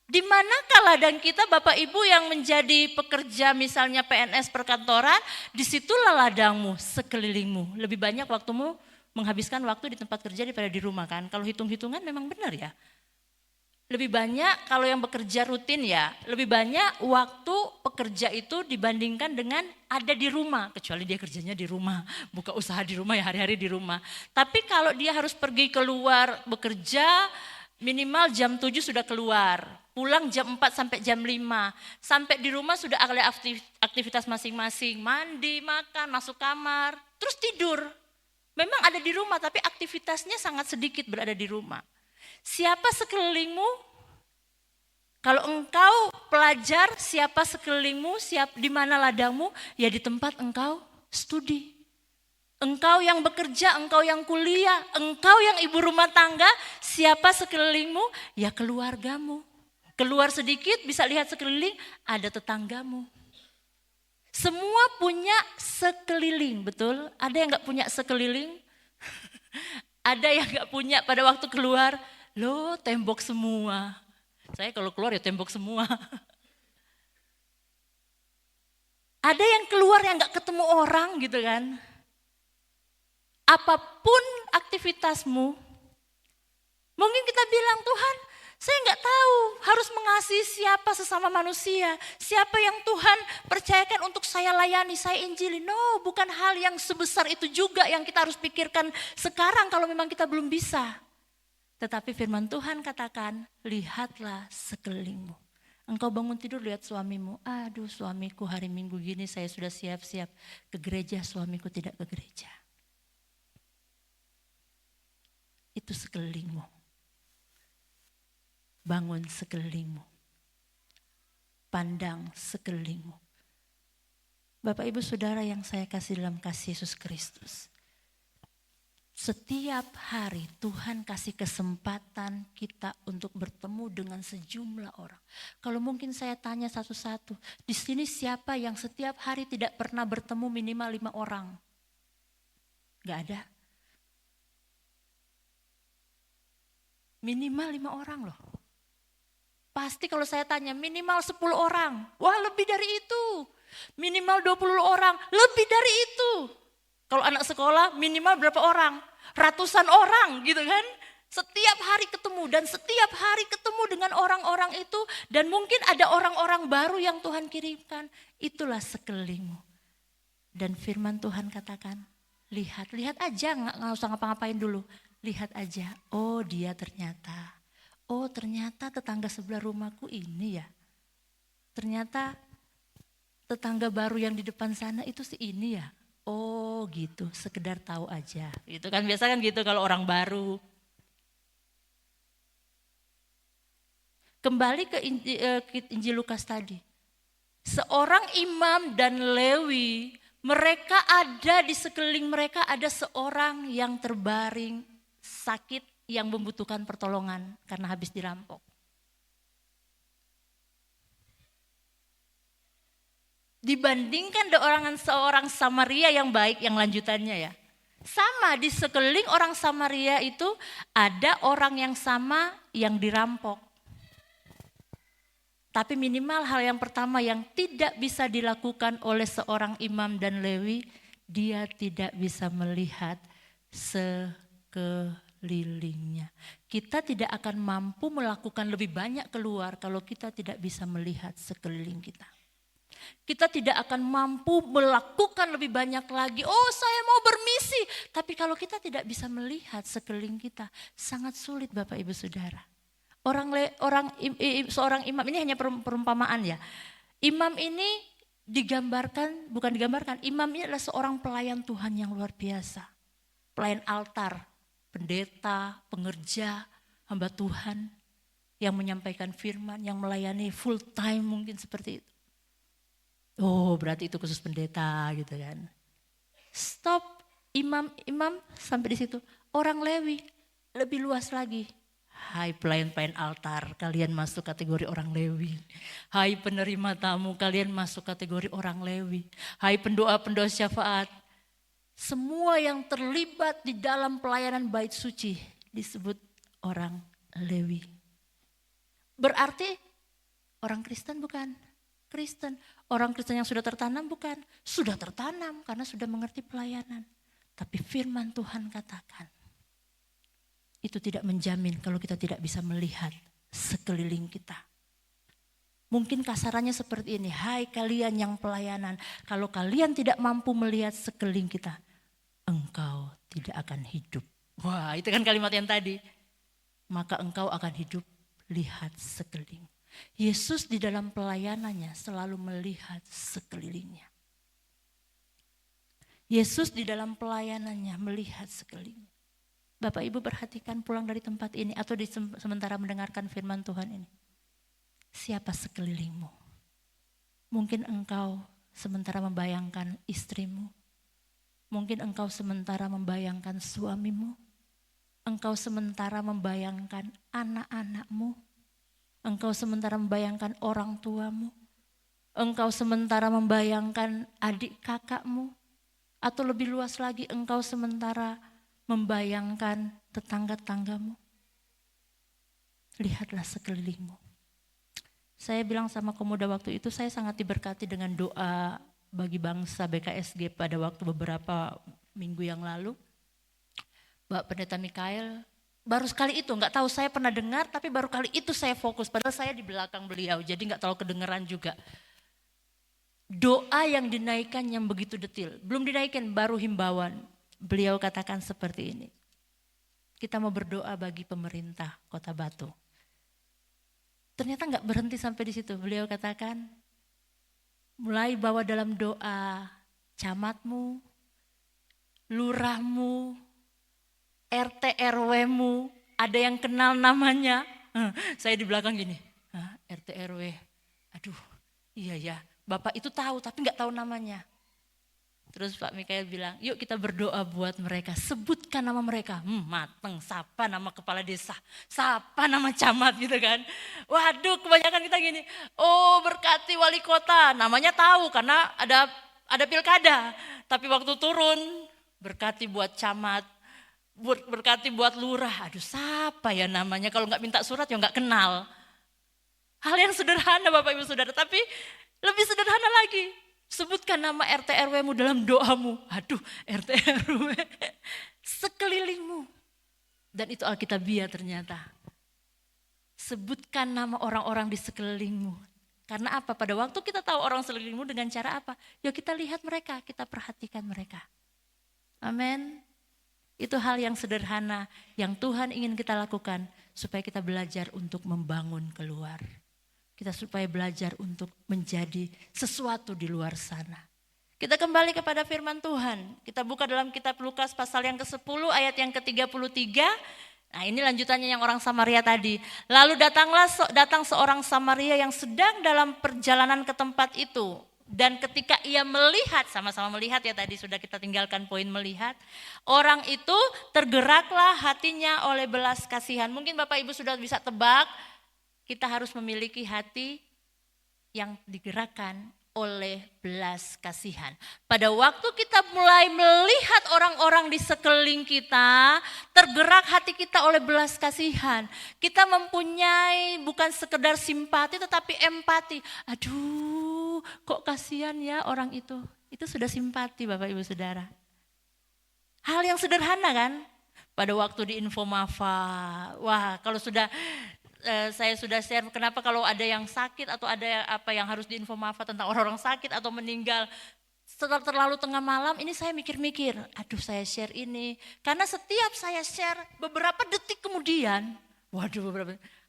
Speaker 2: Di manakah ladang kita, Bapak Ibu yang menjadi pekerja misalnya PNS perkantoran, disitulah ladangmu sekelilingmu. Lebih banyak waktumu menghabiskan waktu di tempat kerja daripada di rumah kan. Kalau hitung-hitungan memang benar ya. Lebih banyak kalau yang bekerja rutin ya, lebih banyak waktu pekerja itu dibandingkan dengan ada di rumah. Kecuali dia kerjanya di rumah, buka usaha di rumah ya, hari-hari di rumah. Tapi kalau dia harus pergi keluar bekerja, minimal jam 7 sudah keluar. Pulang jam 4 sampai jam 5. Sampai di rumah sudah ada aktivitas masing-masing. Mandi, makan, masuk kamar, terus tidur. Memang ada di rumah tapi aktivitasnya sangat sedikit berada di rumah. Siapa sekelilingmu? Kalau engkau pelajar, siapa sekelilingmu? Di mana ladangmu? Ya di tempat engkau studi. Engkau yang bekerja, engkau yang kuliah, engkau yang ibu rumah tangga, siapa sekelilingmu? Ya keluargamu. Keluar sedikit bisa lihat sekeliling, ada tetanggamu. Semua punya sekeliling, betul? Ada yang gak punya sekeliling? Ada yang gak punya pada waktu keluar? Loh, tembok semua. Saya kalau keluar ya tembok semua. Ada yang keluar yang gak ketemu orang gitu kan. Apapun aktivitasmu, mungkin kita bilang, Tuhan saya gak tahu harus mengasihi siapa sesama manusia. Siapa yang Tuhan percayakan untuk saya layani, saya injili. No, bukan hal yang sebesar itu juga yang kita harus pikirkan sekarang kalau memang kita belum bisa. Tetapi firman Tuhan katakan, lihatlah sekelilingmu. Engkau bangun tidur lihat suamimu, aduh suamiku hari Minggu gini saya sudah siap-siap ke gereja, suamiku tidak ke gereja. Itu sekelilingmu. Bangun sekelilingmu. Pandang sekelilingmu. Bapak Ibu Saudara yang saya kasih dalam kasih Yesus Kristus. Setiap hari Tuhan kasih kesempatan kita untuk bertemu dengan sejumlah orang. Kalau mungkin saya tanya satu-satu, di sini siapa yang setiap hari tidak pernah bertemu minimal 5 orang? Gak ada. Minimal 5 orang loh. Pasti kalau saya tanya minimal 10 orang, wah lebih dari itu. Minimal 20 orang, lebih dari itu. Kalau anak sekolah minimal berapa orang? Ratusan orang gitu kan. Setiap hari ketemu dan setiap hari ketemu dengan orang-orang itu. Dan mungkin ada orang-orang baru yang Tuhan kirimkan. Itulah sekelilingmu. Dan firman Tuhan katakan, lihat aja, nggak usah ngapa-ngapain dulu. Lihat aja, oh dia ternyata. Oh ternyata tetangga sebelah rumahku ini ya. Ternyata tetangga baru yang di depan sana itu si ini ya. Oh gitu, sekedar tahu aja. Gitu kan, biasa kan gitu kalau orang baru. Kembali ke Injil Lukas tadi. Seorang imam dan Lewi, mereka ada di sekeliling mereka ada seorang yang terbaring sakit yang membutuhkan pertolongan karena habis dirampok. Dibandingkan dengan seorang Samaria yang baik yang lanjutannya ya. Sama di sekeliling orang Samaria itu ada orang yang sama yang dirampok. Tapi minimal hal yang pertama yang tidak bisa dilakukan oleh seorang imam dan Lewi, dia tidak bisa melihat sekelilingnya. Kita tidak akan mampu melakukan lebih banyak keluar kalau kita tidak bisa melihat sekeliling kita. Kita tidak akan mampu melakukan lebih banyak lagi. Oh saya mau bermisi. Tapi kalau kita tidak bisa melihat sekeliling kita, sangat sulit Bapak Ibu Saudara. Seorang imam, ini hanya perumpamaan ya. Imam ini imam ini adalah seorang pelayan Tuhan yang luar biasa. Pelayan altar, pendeta, pengerja, hamba Tuhan. Yang menyampaikan firman, yang melayani full time mungkin seperti itu. Oh berarti itu khusus pendeta gitu kan. Stop imam sampai di situ. Orang Lewi lebih luas lagi. Hai pelayan-pelayan altar, kalian masuk kategori orang Lewi. Hai penerima tamu, kalian masuk kategori orang Lewi. Hai pendoa-pendoa syafaat, semua yang terlibat di dalam pelayanan bait suci disebut orang Lewi. Berarti orang Kristen bukan? Kristen. Orang Kristen yang sudah tertanam bukan? Sudah tertanam karena sudah mengerti pelayanan. Tapi firman Tuhan katakan, itu tidak menjamin kalau kita tidak bisa melihat sekeliling kita. Mungkin kasarannya seperti ini, hai kalian yang pelayanan, kalau kalian tidak mampu melihat sekeliling kita, engkau tidak akan hidup. Wah, itu kan kalimat yang tadi. Maka engkau akan hidup, lihat sekeliling. Yesus di dalam pelayanannya selalu melihat sekelilingnya. Yesus di dalam pelayanannya melihat sekelilingnya. Bapak Ibu perhatikan pulang dari tempat ini atau di sementara mendengarkan firman Tuhan ini. Siapa sekelilingmu? Mungkin engkau sementara membayangkan istrimu. Mungkin engkau sementara membayangkan suamimu. Engkau sementara membayangkan anak-anakmu. Engkau sementara membayangkan orang tuamu. Engkau sementara membayangkan adik kakakmu. Atau lebih luas lagi engkau sementara membayangkan tetangga-tanggamu. Lihatlah sekelilingmu. Saya bilang sama pemuda waktu itu, saya sangat diberkati dengan doa bagi bangsa BKSG pada waktu beberapa minggu yang lalu. Bapak Pendeta Mikael, baru sekali itu, nggak tahu saya pernah dengar, tapi baru kali itu saya fokus. Padahal saya di belakang beliau, jadi nggak terlalu kedengeran juga. Doa yang dinaikkan yang begitu detil, belum dinaikkan, baru himbauan. Beliau katakan seperti ini, kita mau berdoa bagi pemerintah Kota Batu. Ternyata nggak berhenti sampai di situ. Beliau katakan, mulai bawa dalam doa camatmu, lurahmu, RT RW-mu, ada yang kenal namanya. Saya di belakang gini, RT RW, aduh iya ya, Bapak itu tahu tapi nggak tahu namanya. Terus Pak Mikael bilang, yuk kita berdoa buat mereka, sebutkan nama mereka. Mateng, siapa nama kepala desa, siapa nama camat gitu kan. Waduh, kebanyakan kita gini, oh berkati wali kota, namanya tahu karena ada pilkada. Tapi waktu turun, berkati buat camat, berkati buat lurah. Aduh siapa ya namanya, kalau nggak minta surat ya nggak kenal. Hal yang sederhana Bapak Ibu Saudara, tapi lebih sederhana lagi. Sebutkan nama RT RW-mu dalam doamu. Aduh, RT RW sekelilingmu. Dan itu Alkitabiah ternyata. Sebutkan nama orang-orang di sekelilingmu. Karena apa? Pada waktu kita tahu orang sekelilingmu dengan cara apa? Ya kita lihat mereka, kita perhatikan mereka. Amin. Itu hal yang sederhana yang Tuhan ingin kita lakukan supaya kita belajar untuk membangun keluar. Kita supaya belajar untuk menjadi sesuatu di luar sana. Kita kembali kepada firman Tuhan. Kita buka dalam kitab Lukas pasal yang ke-10 ayat yang ke-33. Nah ini lanjutannya yang orang Samaria tadi. Lalu datang seorang Samaria yang sedang dalam perjalanan ke tempat itu. Dan ketika ia melihat, sama-sama melihat ya tadi sudah kita tinggalkan poin melihat. Orang itu tergeraklah hatinya oleh belas kasihan. Mungkin Bapak Ibu sudah bisa tebak. Kita harus memiliki hati yang digerakkan oleh belas kasihan. Pada waktu kita mulai melihat orang-orang di sekeliling kita, tergerak hati kita oleh belas kasihan. Kita mempunyai bukan sekedar simpati tetapi empati. Aduh, kok kasihan ya orang itu. Itu sudah simpati Bapak Ibu Saudara. Hal yang sederhana kan? Pada waktu di Infomafa, wah kalau sudah saya sudah share kenapa kalau ada yang sakit atau ada apa yang harus diinfomafa tentang orang-orang sakit atau meninggal setelah terlalu tengah malam, ini saya mikir-mikir, aduh saya share ini. Karena setiap saya share beberapa detik kemudian,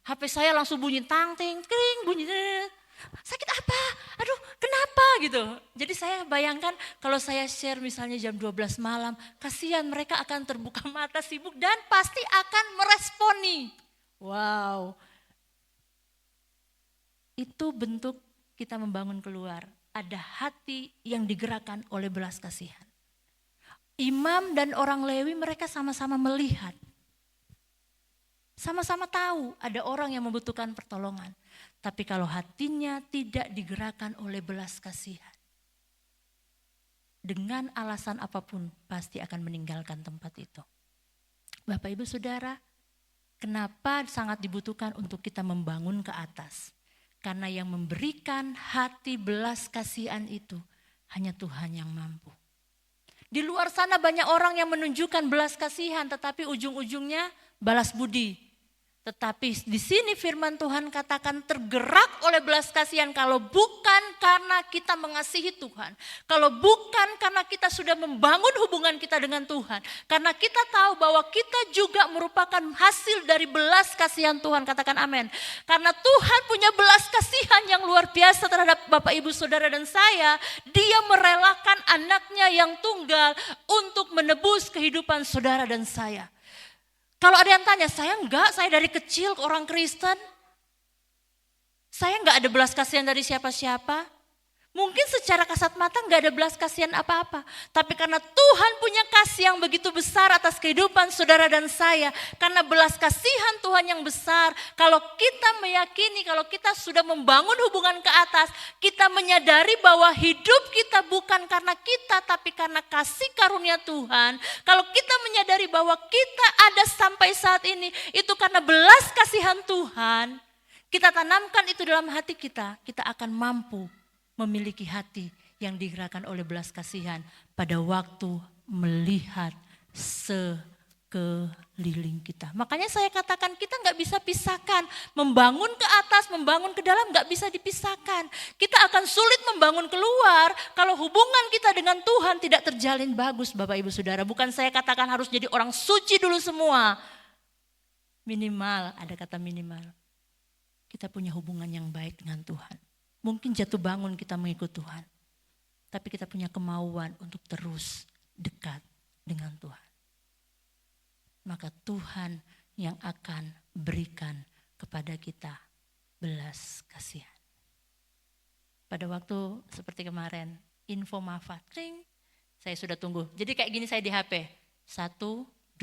Speaker 2: HP saya langsung bunyi tang ting kring bunyi. Sakit apa? Aduh kenapa gitu. Jadi saya bayangkan kalau saya share misalnya jam 12 malam, kasihan mereka akan terbuka mata sibuk dan pasti akan meresponi. Wow, itu bentuk kita membangun keluar. Ada hati yang digerakkan oleh belas kasihan. Imam dan orang Lewi mereka sama-sama melihat. Sama-sama tahu ada orang yang membutuhkan pertolongan. Tapi kalau hatinya tidak digerakkan oleh belas kasihan, dengan alasan apapun pasti akan meninggalkan tempat itu. Bapak Ibu Saudara, kenapa sangat dibutuhkan untuk kita membangun ke atas? Karena yang memberikan hati belas kasihan itu hanya Tuhan yang mampu. Di luar sana banyak orang yang menunjukkan belas kasihan, tetapi ujung-ujungnya balas budi. Tetapi di sini firman Tuhan katakan tergerak oleh belas kasihan kalau bukan karena kita mengasihi Tuhan. Kalau bukan karena kita sudah membangun hubungan kita dengan Tuhan. Karena kita tahu bahwa kita juga merupakan hasil dari belas kasihan Tuhan. Katakan amin. Karena Tuhan punya belas kasihan yang luar biasa terhadap Bapak Ibu Saudara dan saya. Dia merelakan anaknya yang tunggal untuk menebus kehidupan saudara dan saya. Kalau ada yang tanya, saya enggak, saya dari kecil orang Kristen. Saya enggak ada belas kasihan dari siapa-siapa. Mungkin secara kasat mata enggak ada belas kasihan apa-apa. Tapi karena Tuhan punya kasih yang begitu besar atas kehidupan saudara dan saya. Karena belas kasihan Tuhan yang besar. Kalau kita meyakini, kalau kita sudah membangun hubungan ke atas. Kita menyadari bahwa hidup kita bukan karena kita, tapi karena kasih karunia Tuhan. Kalau kita menyadari bahwa kita ada sampai saat ini, itu karena belas kasihan Tuhan. Kita tanamkan itu dalam hati kita, kita akan mampu memiliki hati yang digerakkan oleh belas kasihan pada waktu melihat sekeliling kita. Makanya saya katakan kita nggak bisa pisahkan. Membangun ke atas, membangun ke dalam nggak bisa dipisahkan. Kita akan sulit membangun keluar kalau hubungan kita dengan Tuhan tidak terjalin bagus Bapak Ibu Saudara. Bukan saya katakan harus jadi orang suci dulu semua. Minimal, ada kata minimal. Kita punya hubungan yang baik dengan Tuhan. Mungkin jatuh bangun kita mengikut Tuhan. Tapi kita punya kemauan untuk terus dekat dengan Tuhan. Maka Tuhan yang akan berikan kepada kita belas kasihan. Pada waktu seperti kemarin, info Mafa, ring, saya sudah tunggu. Jadi kayak gini saya di HP, 1, 2,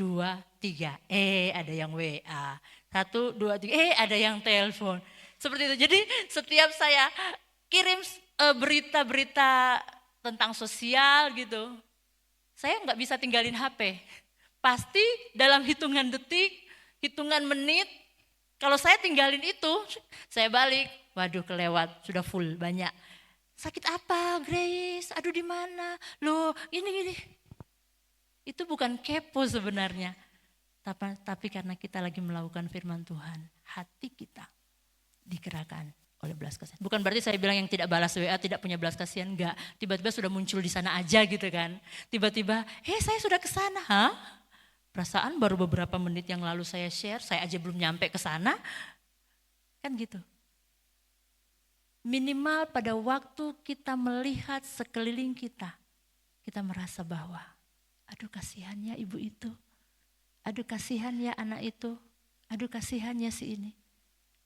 Speaker 2: 3, ada yang WA. 1, 2, 3, ada yang telepon. Seperti itu. Jadi setiap saya kirim berita-berita tentang sosial gitu, saya nggak bisa tinggalin HP. Pasti dalam hitungan detik, hitungan menit, kalau saya tinggalin itu, saya balik, waduh kelewat, sudah full banyak. Sakit apa Grace? Aduh di mana? Loh gini. Itu bukan kepo sebenarnya. Tapi karena kita lagi melakukan firman Tuhan, hati kita digerakkan oleh belas kasihan. Bukan berarti saya bilang yang tidak balas WA tidak punya belas kasihan, enggak. Tiba-tiba sudah muncul di sana aja gitu kan. Tiba-tiba, saya sudah ke sana. Hah? Perasaan baru beberapa menit yang lalu saya share, saya aja belum nyampe ke sana. Kan gitu. Minimal pada waktu kita melihat sekeliling kita merasa bahwa, aduh kasihannya ibu itu. Aduh kasihan ya anak itu, aduh kasihan ya si ini.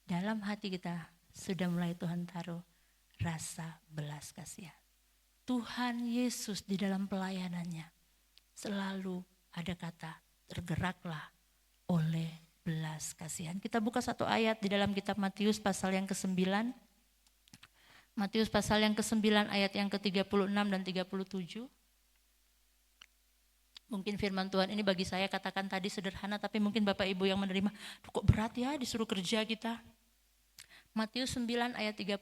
Speaker 2: Dalam hati kita sudah mulai Tuhan taruh rasa belas kasihan. Tuhan Yesus di dalam pelayanannya selalu ada kata tergeraklah oleh belas kasihan. Kita buka satu ayat di dalam kitab Matius pasal yang ke-9. Matius pasal yang ke-9 ayat yang ke-36 dan 37. Mungkin firman Tuhan ini bagi saya katakan tadi sederhana, tapi mungkin Bapak Ibu yang menerima, kok berat ya disuruh kerja kita. Matius 9 ayat 36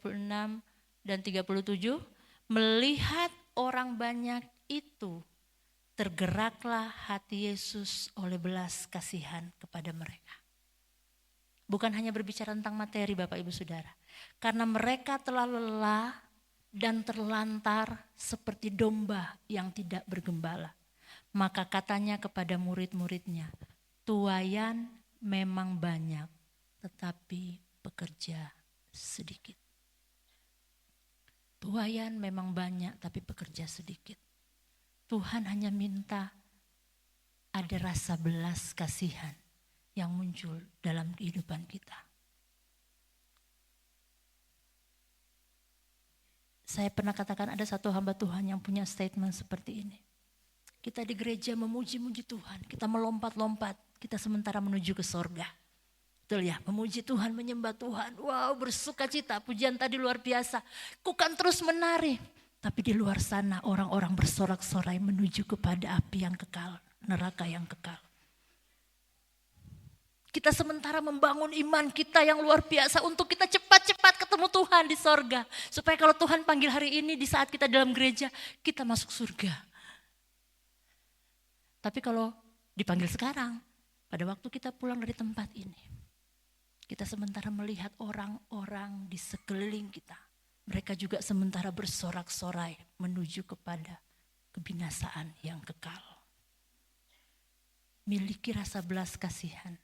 Speaker 2: dan 37, melihat orang banyak itu, tergeraklah hati Yesus oleh belas kasihan kepada mereka. Bukan hanya berbicara tentang materi Bapak Ibu Saudara, karena mereka telah lelah dan terlantar seperti domba yang tidak bergembala. Maka katanya kepada murid-muridnya, tuaian memang banyak, tetapi pekerja sedikit. Tuaian memang banyak, tapi pekerja sedikit. Tuhan hanya minta ada rasa belas kasihan yang muncul dalam kehidupan kita. Saya pernah katakan ada satu hamba Tuhan yang punya statement seperti ini. Kita di gereja memuji-muji Tuhan, kita melompat-lompat, kita sementara menuju ke sorga. Betul ya, memuji Tuhan, menyembah Tuhan. Wow, bersuka cita, pujian tadi luar biasa. Ku kan terus menari. Tapi di luar sana orang-orang bersorak-sorai menuju kepada api yang kekal, neraka yang kekal. Kita sementara membangun iman kita yang luar biasa untuk kita cepat-cepat ketemu Tuhan di sorga. Supaya kalau Tuhan panggil hari ini di saat kita dalam gereja, kita masuk surga. Tapi kalau dipanggil sekarang, pada waktu kita pulang dari tempat ini, kita sementara melihat orang-orang di sekeliling kita. Mereka juga sementara bersorak-sorai menuju kepada kebinasaan yang kekal. Miliki rasa belas kasihan.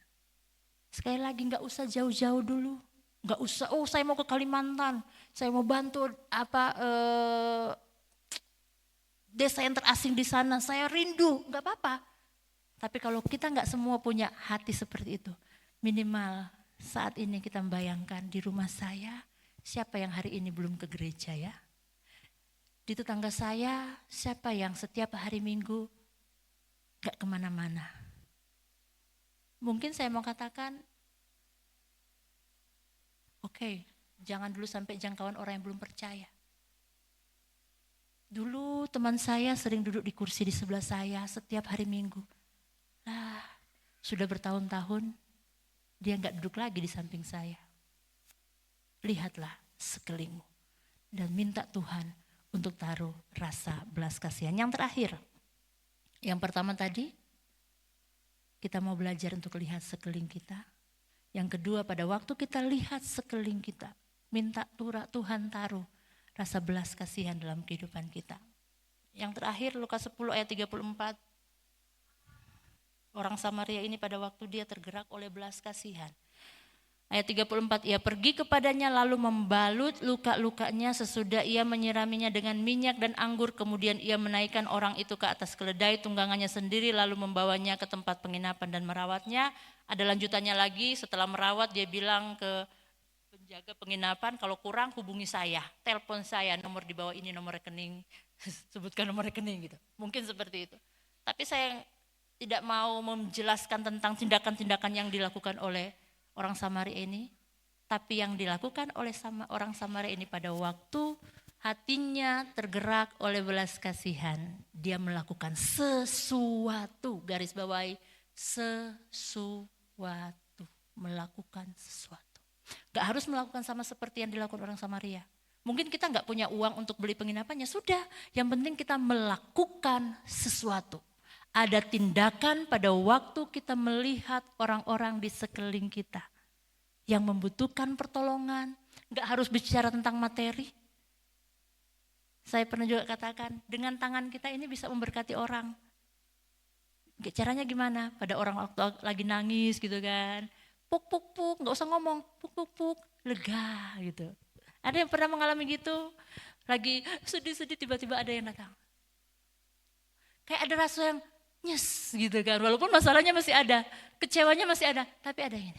Speaker 2: Sekali lagi gak usah jauh-jauh dulu. Gak usah, oh saya mau ke Kalimantan, saya mau bantu desa yang terasing di sana, saya rindu, gak apa-apa. Tapi kalau kita gak semua punya hati seperti itu, minimal saat ini kita membayangkan di rumah saya, siapa yang hari ini belum ke gereja ya? Di tetangga saya, siapa yang setiap hari Minggu gak kemana-mana? Mungkin saya mau katakan, oke, jangan dulu sampai jangkauan orang yang belum percaya. Dulu teman saya sering duduk di kursi di sebelah saya setiap hari Minggu. Lah, sudah bertahun-tahun dia gak duduk lagi di samping saya. Lihatlah sekelilingmu dan minta Tuhan untuk taruh rasa belas kasihan. Yang terakhir, yang pertama tadi, kita mau belajar untuk lihat sekeliling kita. Yang kedua, pada waktu kita lihat sekeliling kita, minta Tuhan taruh rasa belas kasihan dalam kehidupan kita. Yang terakhir, Lukas 10 ayat 34. Orang Samaria ini pada waktu dia tergerak oleh belas kasihan. Ayat 34, ia pergi kepadanya lalu membalut luka-lukanya sesudah ia menyiraminya dengan minyak dan anggur. Kemudian ia menaikkan orang itu ke atas keledai tunggangannya sendiri lalu membawanya ke tempat penginapan dan merawatnya. Ada lanjutannya lagi, setelah merawat dia bilang ke penjaga penginapan, kalau kurang hubungi saya, telepon saya, nomor di bawah ini nomor rekening, sebutkan nomor rekening gitu. Mungkin seperti itu. Tapi saya tidak mau menjelaskan tentang tindakan-tindakan yang dilakukan oleh orang Samaria ini, tapi yang dilakukan oleh orang Samaria ini pada waktu hatinya tergerak oleh belas kasihan, dia melakukan sesuatu, garis bawahi sesuatu, melakukan sesuatu. Gak harus melakukan sama seperti yang dilakukan orang Samaria. Mungkin kita gak punya uang untuk beli penginapannya, sudah, yang penting kita melakukan sesuatu. Ada tindakan pada waktu kita melihat orang-orang di sekeliling kita yang membutuhkan pertolongan, gak harus bicara tentang materi. Saya pernah juga katakan, dengan tangan kita ini bisa memberkati orang. Caranya gimana? Pada orang waktu lagi nangis gitu kan, puk puk puk, gak usah ngomong, puk puk puk, lega gitu. Ada yang pernah mengalami gitu? Lagi sedih-sedih tiba-tiba ada yang datang. Kayak ada rasa yang nyes gitu kan, walaupun masalahnya masih ada, kecewanya masih ada, tapi ada ini.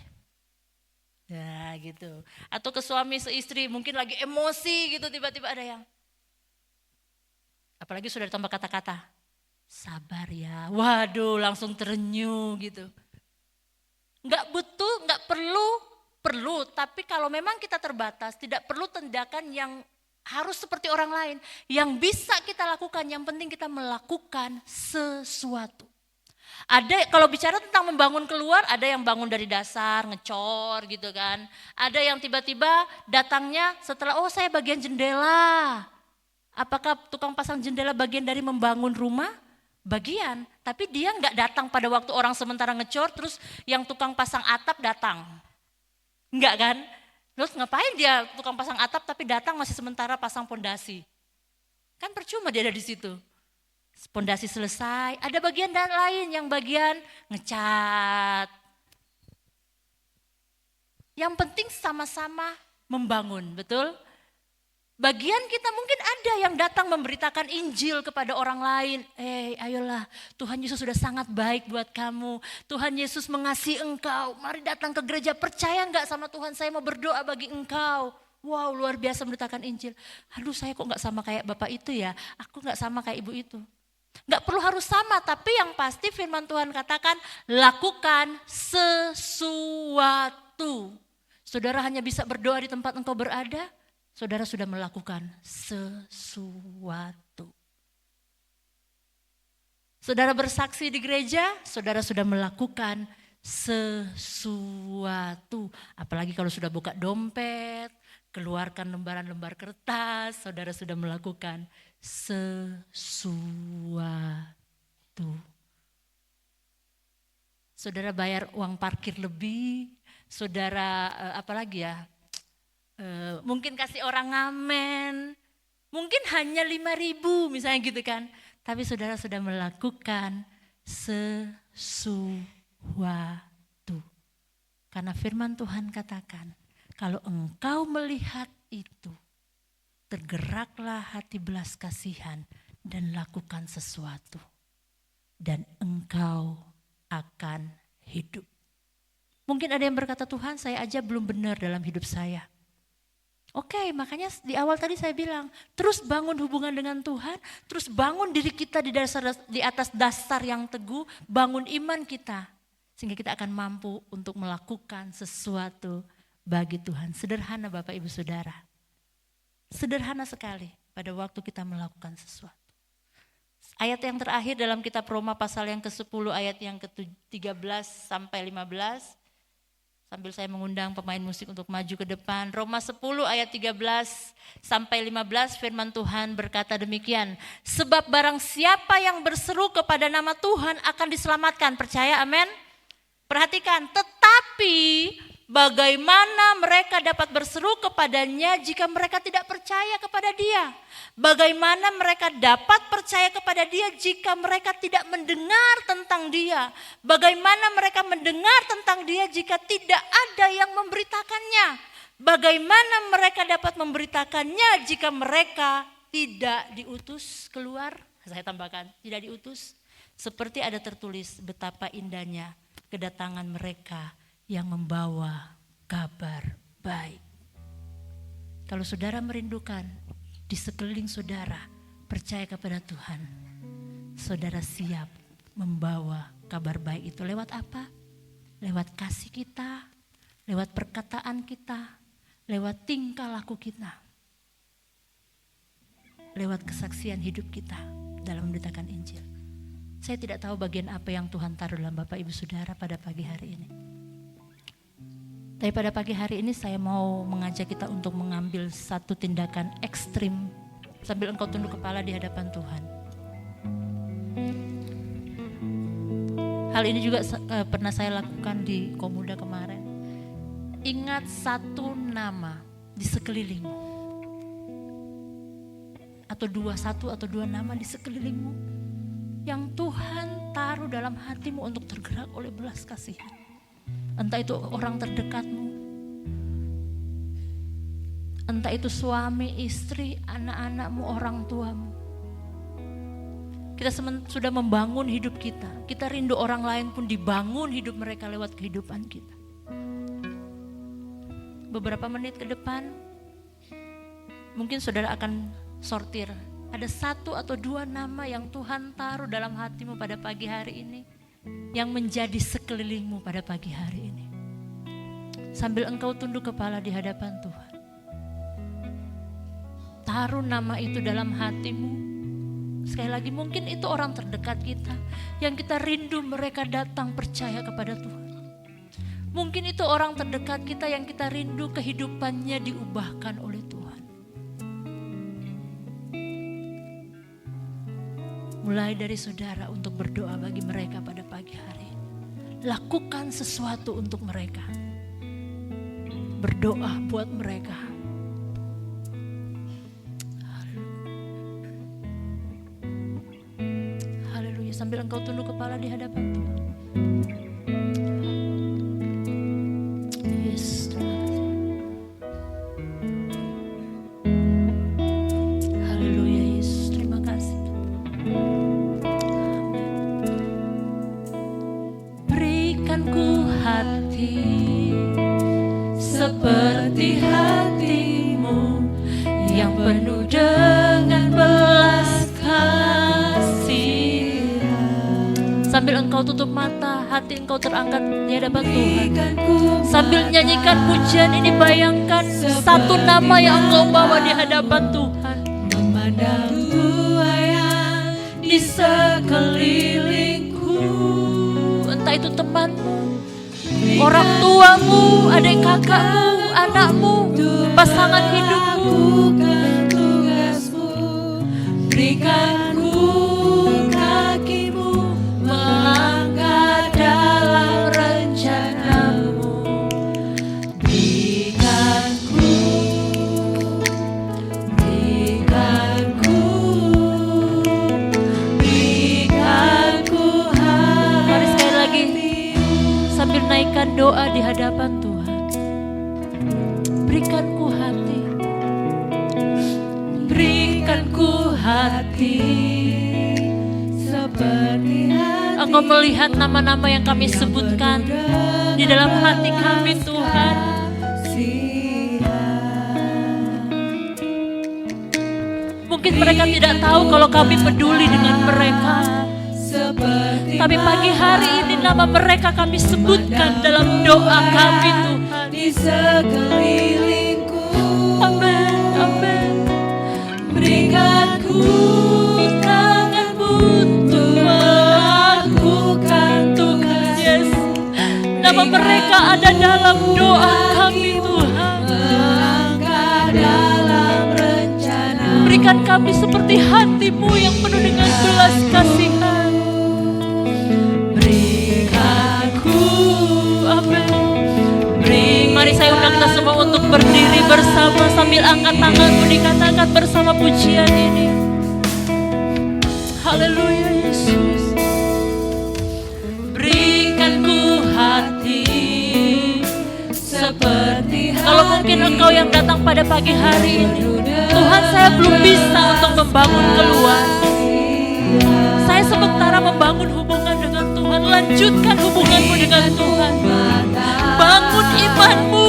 Speaker 2: Ya gitu. Atau ke suami seistri mungkin lagi emosi gitu, tiba-tiba ada yang, apalagi sudah ditambah kata-kata, sabar ya, waduh langsung terenyuh gitu. Gak butuh, gak perlu, tapi kalau memang kita terbatas, tidak perlu tindakan yang harus seperti orang lain. Yang bisa kita lakukan, yang penting kita melakukan sesuatu. Ada, kalau bicara tentang membangun keluar, ada yang bangun dari dasar, ngecor gitu kan. Ada yang tiba-tiba datangnya setelah, oh saya bagian jendela. Apakah tukang pasang jendela bagian dari membangun rumah? Bagian, tapi dia nggak datang pada waktu orang sementara ngecor, terus yang tukang pasang atap datang. Enggak kan? Terus ngapain dia tukang pasang atap tapi datang masih sementara pasang pondasi? Kan percuma dia ada di situ. Pondasi selesai, ada bagian lain yang bagian ngecat. Yang penting sama-sama membangun, betul? Bagian kita mungkin ada yang datang memberitakan Injil kepada orang lain. Ayolah, Tuhan Yesus sudah sangat baik buat kamu. Tuhan Yesus mengasihi engkau. Mari datang ke gereja, percaya enggak sama Tuhan, saya mau berdoa bagi engkau. Wow, luar biasa memberitakan Injil. Aduh, saya kok enggak sama kayak Bapak itu ya. Aku enggak sama kayak Ibu itu. Enggak perlu harus sama, tapi yang pasti firman Tuhan katakan, lakukan sesuatu. sesuatu. Saudara hanya bisa berdoa di tempat engkau berada, saudara sudah melakukan sesuatu. Saudara bersaksi di gereja, saudara sudah melakukan sesuatu. Apalagi kalau sudah buka dompet, keluarkan lembaran-lembar kertas, saudara sudah melakukan sesuatu. Saudara bayar uang parkir lebih, saudara apalagi ya, mungkin kasih orang ngamen, mungkin hanya 5.000 misalnya gitu kan. Tapi saudara sudah melakukan sesuatu. Karena firman Tuhan katakan, kalau engkau melihat itu, tergeraklah hati belas kasihan dan lakukan sesuatu. Dan engkau akan hidup. Mungkin ada yang berkata, Tuhan saya aja belum benar dalam hidup saya. Oke, makanya di awal tadi saya bilang, terus bangun hubungan dengan Tuhan, terus bangun diri kita di atas dasar yang teguh, bangun iman kita. Sehingga kita akan mampu untuk melakukan sesuatu bagi Tuhan. Sederhana Bapak Ibu Saudara. Sederhana sekali pada waktu kita melakukan sesuatu. Ayat yang terakhir dalam kitab Roma pasal yang ke-10 ayat yang ke-13 sampai 15. Sambil saya mengundang pemain musik untuk maju ke depan. Roma 10 ayat 13 sampai 15 firman Tuhan berkata demikian. Sebab barang siapa yang berseru kepada nama Tuhan akan diselamatkan. Percaya amin? Perhatikan, tetapi bagaimana mereka dapat berseru kepadanya jika mereka tidak percaya kepada dia? Bagaimana mereka dapat percaya kepada dia jika mereka tidak mendengar tentang dia? Bagaimana mereka mendengar tentang dia jika tidak ada yang memberitakannya? Bagaimana mereka dapat memberitakannya jika mereka tidak diutus keluar? Saya tambahkan, tidak diutus. Seperti ada tertulis betapa indahnya kedatangan mereka yang membawa kabar baik. Kalau saudara merindukan di sekeliling saudara percaya kepada Tuhan, saudara siap membawa kabar baik itu lewat apa? Lewat kasih kita, lewat perkataan kita, lewat tingkah laku kita, lewat kesaksian hidup kita dalam memberitakan Injil. Saya tidak tahu bagian apa yang Tuhan taruh dalam Bapak Ibu Saudara pada pagi hari ini. Tapi pada pagi hari ini saya mau mengajak kita untuk mengambil satu tindakan ekstrim sambil engkau tunduk kepala di hadapan Tuhan. Hal ini juga pernah saya lakukan di Komuda kemarin. Ingat satu nama di sekelilingmu. Satu atau dua nama di sekelilingmu. Yang Tuhan taruh dalam hatimu untuk tergerak oleh belas kasihan. Entah itu orang terdekatmu, entah itu suami, istri, anak-anakmu, orang tuamu. Kita sudah membangun hidup kita. Kita rindu orang lain pun dibangun hidup mereka lewat kehidupan kita. Beberapa menit ke depan, mungkin saudara akan sortir. Ada satu atau dua nama yang Tuhan taruh dalam hatimu pada pagi hari ini, yang menjadi sekelilingmu pada pagi hari ini. Sambil engkau tunduk kepala di hadapan Tuhan, taruh nama itu dalam hatimu. Sekali lagi, mungkin itu orang terdekat kita, yang kita rindu mereka datang percaya kepada Tuhan. Mungkin itu orang terdekat kita yang kita rindu kehidupannya diubahkan oleh Tuhan. Mulai dari saudara untuk berdoa bagi mereka pada pagi hari ini. Lakukan sesuatu untuk mereka. Berdoa buat mereka. Haleluya. Sambil engkau tunduk kepala di hadapan Tuhan. Yes, terima kasih. Haleluya Yesus, terima kasih. Berikanku hati seperti hatimu yang penuh dengan belas kasihan. Sambil engkau tutup mata, hati engkau terangkat di hadapan Tuhan. Sambil nyanyikan pujian ini, bayangkan satu nama yang engkau bawa di hadapan Tuhan.
Speaker 3: Memandang buaya di sekelilingku.
Speaker 2: Entah itu temanmu, orang tuamu, adik kakakmu, anakmu, pasangan hidupmu.
Speaker 3: Tugasmu, berikan ku kakimu melangkah dalam rencanamu. Berikan ku
Speaker 2: Mari sekali lagi sambil naikkan doa di hadapan Tuhan. Berikan ku hati,
Speaker 3: berikan ku hati seperti hati.
Speaker 2: engkau melihat nama-nama yang kami sebutkan di dalam hati kami Tuhan. Mungkin mereka tidak tahu kalau kami peduli dengan mereka. Tapi pagi hari ini nama mereka kami sebutkan dalam doa kami Tuhan.
Speaker 3: Di sekelilingku,
Speaker 2: Amin, amin.
Speaker 3: berikan ku tanganmu untuk melakukan tugas.
Speaker 2: Yes. Nama mereka ada dalam doa kami Tuhan.
Speaker 3: Melangkah dalam rencana.
Speaker 2: Berikan kami seperti hati-Mu yang penuh dengan belas kasihan.
Speaker 3: Berikan ku,
Speaker 2: Amin. Mari saya undang kita semua untuk berdiri bersama sambil angkat tanganmu, dikatakan bersama pujian ini. Haleluya Yesus.
Speaker 3: berikan ku hati seperti hati.
Speaker 2: Kalau mungkin engkau yang datang pada pagi hari ini, Tuhan saya belum bisa untuk membangun keluar. Saya sementara membangun hubungan dengan Tuhan. Lanjutkan hubunganmu dengan Tuhan. Bangun imanmu,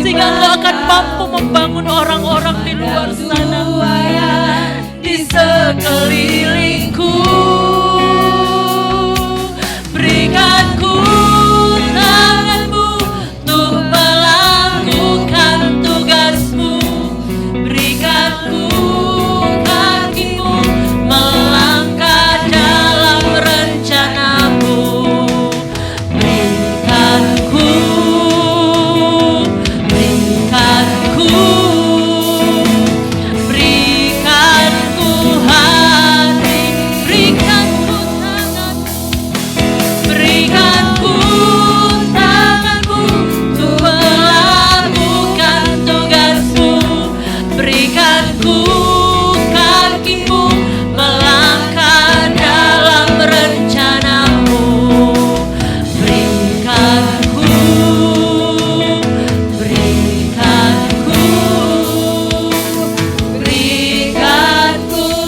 Speaker 2: sehingga engkau akan mampu membangun orang-orang di luar sana.
Speaker 3: Di sekelilingku, berikan ku tanganmu untuk melakukan tugasmu. Berikan ku kakimu melangkah dalam rencanamu. Berikan ku hati, berikan ku tanganmu. Berikan ku tanganmu untuk melakukan tugasmu. Berikan ku kakimu melangkah dalam rencanamu. Berikan ku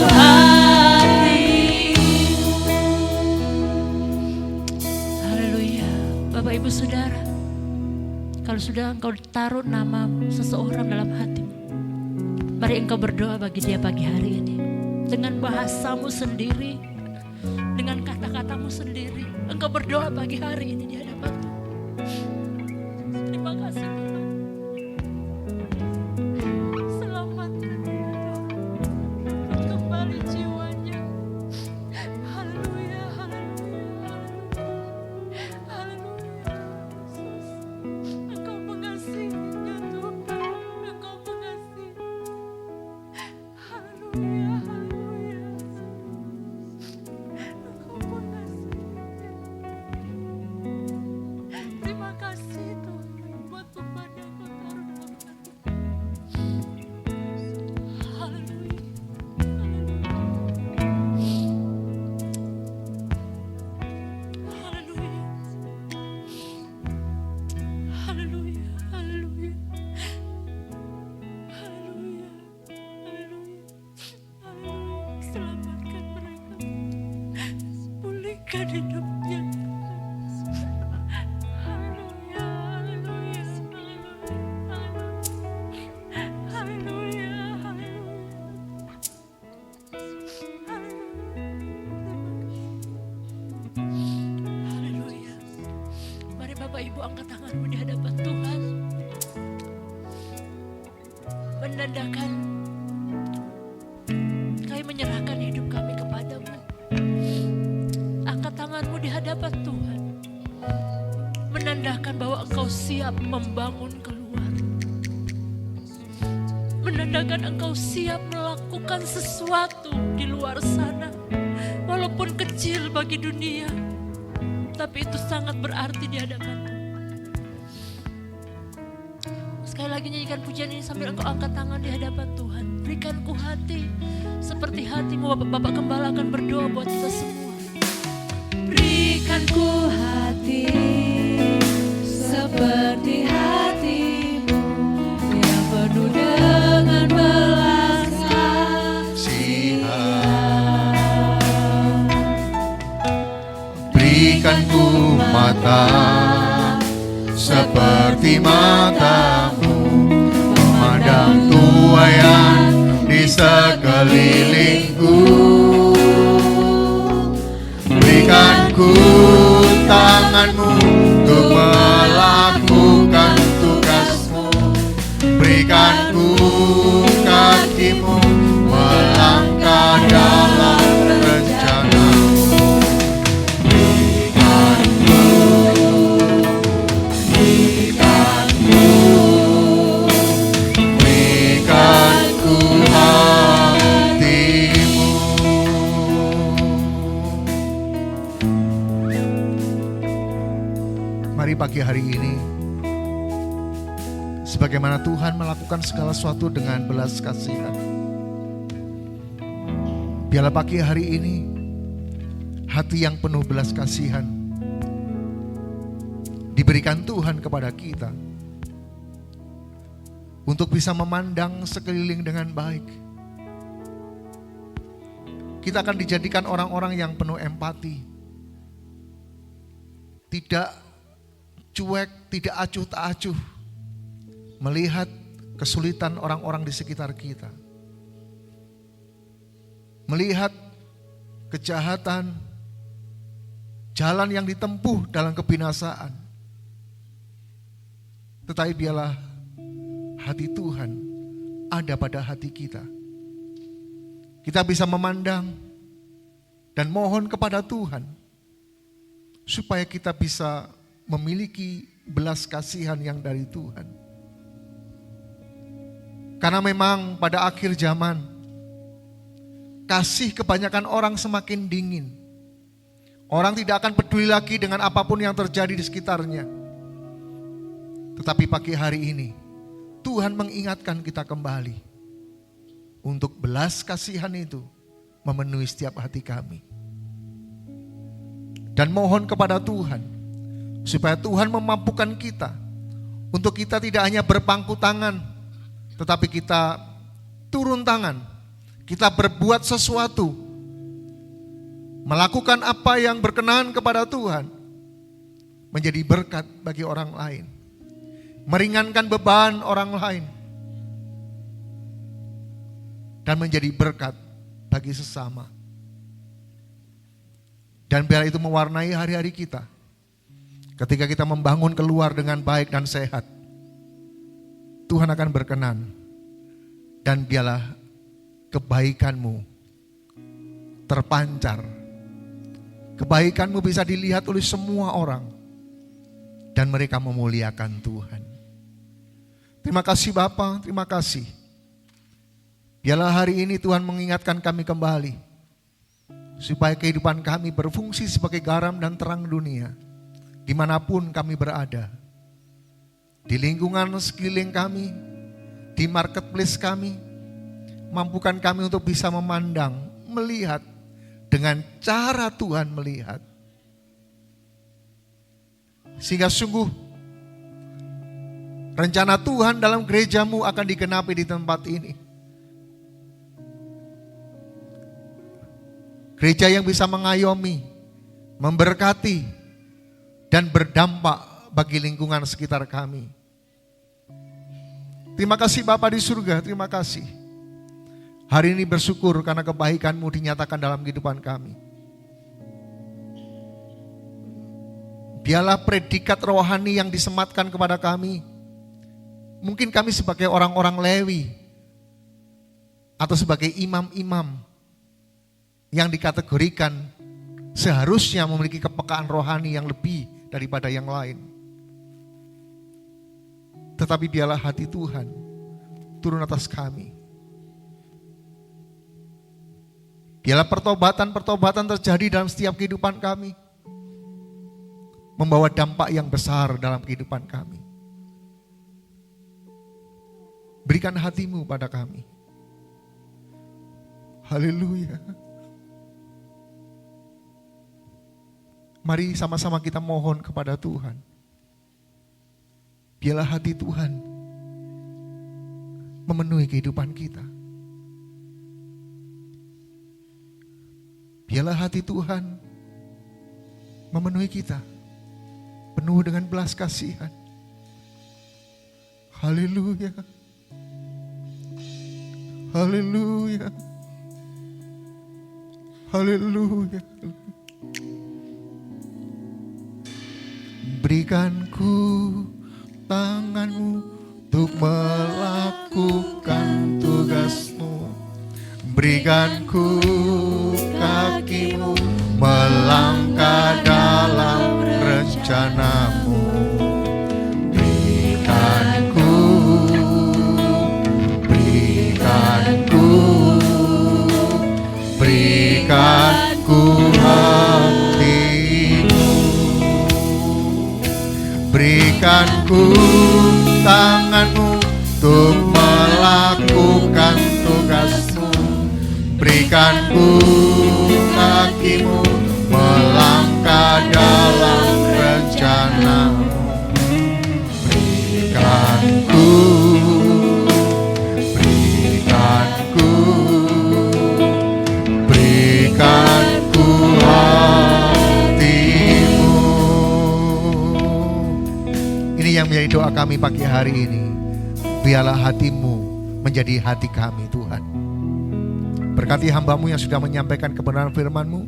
Speaker 3: hati.
Speaker 2: Haleluya. Bapak Ibu Saudara, kalau sudah engkau taruh nama seseorang dalam hatimu, mari engkau berdoa bagi dia pagi hari ini. Dengan bahasamu sendiri, dengan kata-katamu sendiri, engkau berdoa pagi hari ini di hadapan Tuhan. Terima kasih Tuhan. Selamatkan dia, Tuhan. Kembali jiwanya. Haleluya, haleluya, haleluya. Yesus, Engkau mengasihinya Tuhan. Engkau mengasihi. Haleluya, haleluya. Engkau mengasihi. Terima kasih Tuhan buat beban yang Kau taruh dalam hati. Haleluya. Haleluya. Haleluya. Haleluya. Haleluya. Haleluya. Selamatkan mereka. Pulihkan hidupnya. Haleluya.
Speaker 3: angkat tanganmu di hadapan Tuhan. Menandakan kami menyerahkan hidup kami kepadamu. Angkat tanganmu di hadapan Tuhan. Menandakan bahwa engkau siap membangun keluar. Menandakan engkau siap melakukan sesuatu di luar sana. Walaupun kecil bagi dunia, tapi itu sangat berarti di hadapan Tuhan. Sekali lagi nyanyikan pujian ini sambil engkau angkat tangan di hadapan Tuhan. Berikan ku hati seperti hatimu. Bapak Gembala akan berdoa buat kita semua.
Speaker 4: Berikan ku hati seperti hatimu yang penuh dengan belas kasihan.
Speaker 5: Berikan ku mata seperti matamu, memandang tuaian di sekelilingku. Berikan ku tanganmu untuk melakukan tugasmu. Berikan ku kakimu melangkah dalam rencanamu. Mari pagi hari ini, sebagaimana Tuhan melakukan segala sesuatu dengan belas kasihan, biarlah pagi hari ini hati yang penuh belas kasihan diberikan Tuhan kepada kita untuk bisa memandang sekeliling dengan baik. Kita akan dijadikan orang-orang yang penuh empati, tidak cuek, tidak acuh tak acuh melihat kesulitan orang-orang di sekitar kita, melihat kejahatan, jalan yang ditempuh dalam kebinasaan. Tetapi biarlah hati Tuhan ada pada hati kita. Kita bisa memandang dan mohon kepada Tuhan supaya kita bisa memiliki belas kasihan yang dari Tuhan. Karena memang pada akhir zaman, kasih kebanyakan orang semakin dingin. Orang tidak akan peduli lagi dengan apapun yang terjadi di sekitarnya. Tetapi pagi hari ini, Tuhan mengingatkan kita kembali untuk belas kasihan itu memenuhi setiap hati kami. Dan mohon kepada Tuhan supaya Tuhan memampukan kita untuk kita tidak hanya berpangku tangan, tetapi kita turun tangan, kita berbuat sesuatu, melakukan apa yang berkenan kepada Tuhan, menjadi berkat bagi orang lain, meringankan beban orang lain, dan menjadi berkat bagi sesama. Dan biar itu mewarnai hari-hari kita. Ketika kita membangun keluar dengan baik dan sehat, Tuhan akan berkenan. Dan biarlah kebaikanmu terpancar. Kebaikanmu bisa dilihat oleh semua orang. Dan mereka memuliakan Tuhan. Terima kasih Bapa, terima kasih. Biarlah hari ini Tuhan mengingatkan kami kembali. Supaya kehidupan kami berfungsi sebagai garam dan terang dunia. Dimanapun kami berada, di lingkungan sekeliling kami, di marketplace kami, mampukan kami untuk bisa memandang, melihat dengan cara Tuhan melihat. Sehingga sungguh rencana Tuhan dalam gerejamu akan digenapi di tempat ini. Gereja yang bisa mengayomi, memberkati, dan berdampak bagi lingkungan sekitar kami. Terima kasih Bapa di surga, terima kasih. Hari ini bersyukur karena kebaikan-Mu dinyatakan dalam kehidupan kami. Biarlah predikat rohani yang disematkan kepada kami. Mungkin kami sebagai orang-orang Lewi atau sebagai imam-imam yang dikategorikan seharusnya memiliki kepekaan rohani yang lebih daripada yang lain. Tetapi biarlah hati Tuhan turun atas kami. Biarlah pertobatan-pertobatan terjadi dalam setiap kehidupan kami, membawa dampak yang besar dalam kehidupan kami. Berikan hatimu pada kami. Haleluya. Mari sama-sama kita mohon kepada Tuhan. Biarlah hati Tuhan memenuhi kehidupan kita. Biarlah hati Tuhan memenuhi kita, penuh dengan belas kasihan. Haleluya. Haleluya. Haleluya. Berikan ku tanganmu untuk melakukan tugasmu. Berikan ku kakimu melangkah dalam rencanamu. Berikan ku hatimu. Berikan ku tanganmu untuk melakukan tugasmu. Berikan ku kakimu melangkah dalam rencanamu. Berikan ku hatimu. Ini yang menjadi doa kami pagi hari ini. Biarlah hatimu menjadi hati kami Tuhan. Berkati hamba-Mu yang sudah menyampaikan kebenaran firman-Mu,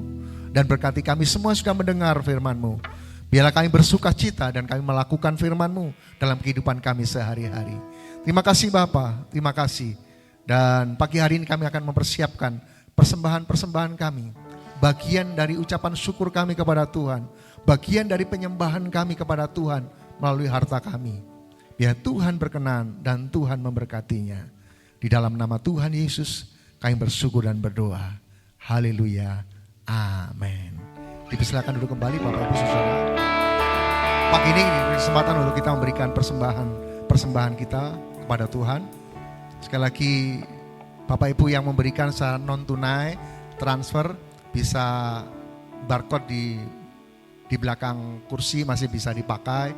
Speaker 5: dan berkati kami semua sudah mendengar firman-Mu. Biarlah kami bersuka cita dan kami melakukan firman-Mu dalam kehidupan kami sehari-hari. Terima kasih Bapa, terima kasih. Dan pagi hari ini kami akan mempersiapkan persembahan-persembahan kami. Bagian dari ucapan syukur kami kepada Tuhan. Bagian dari penyembahan kami kepada Tuhan melalui harta kami. Biar Tuhan berkenan dan Tuhan memberkatinya. Di dalam nama Tuhan Yesus kami bersyukur dan berdoa. Haleluya. Amin. Dipersilakan duduk kembali Bapak Ibu Saudara. Pagi ini kesempatan untuk kita memberikan persembahan kita kepada Tuhan. Sekali lagi Bapak Ibu yang memberikan secara non tunai transfer bisa barcode di belakang kursi masih bisa dipakai.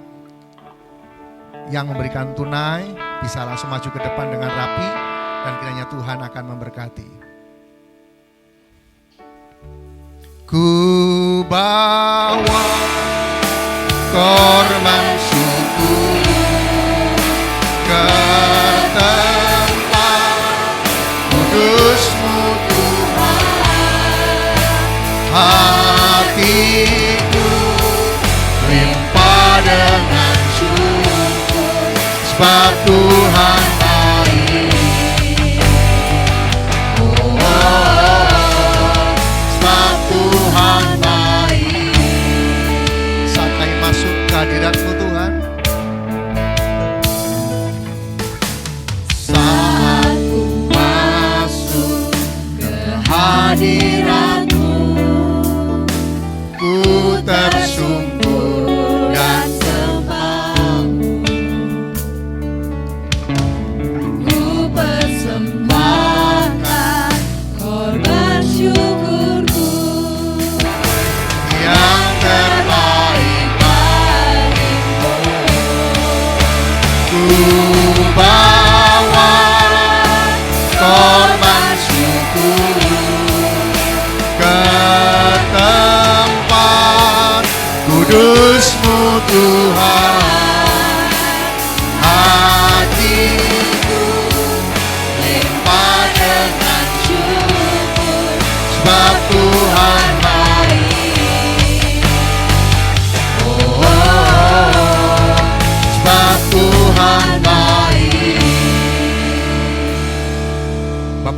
Speaker 5: Yang memberikan tunai bisa langsung maju ke depan dengan rapi dan kiranya Tuhan akan memberkati. Ku bawa korban syukur ke tempat kudus-Mu Tuhan. Hatiku limpah dengan syukur sebab Tuhan baik. Sebab Tuhan baik. Saat kami masuk ke hadirat-Mu Tuhan, saat ku masuk ke hadirat-Mu, ku tersungkur dan sembah-Mu.
Speaker 4: Ku persembahkan korban syukurku
Speaker 5: Yang terbaik
Speaker 4: bagimu.
Speaker 5: ku bawa korban syukur ke tempat kudus-Mu Tuhan. Hatiku limpah dengan syukur sebab Tuhan baik. Oh,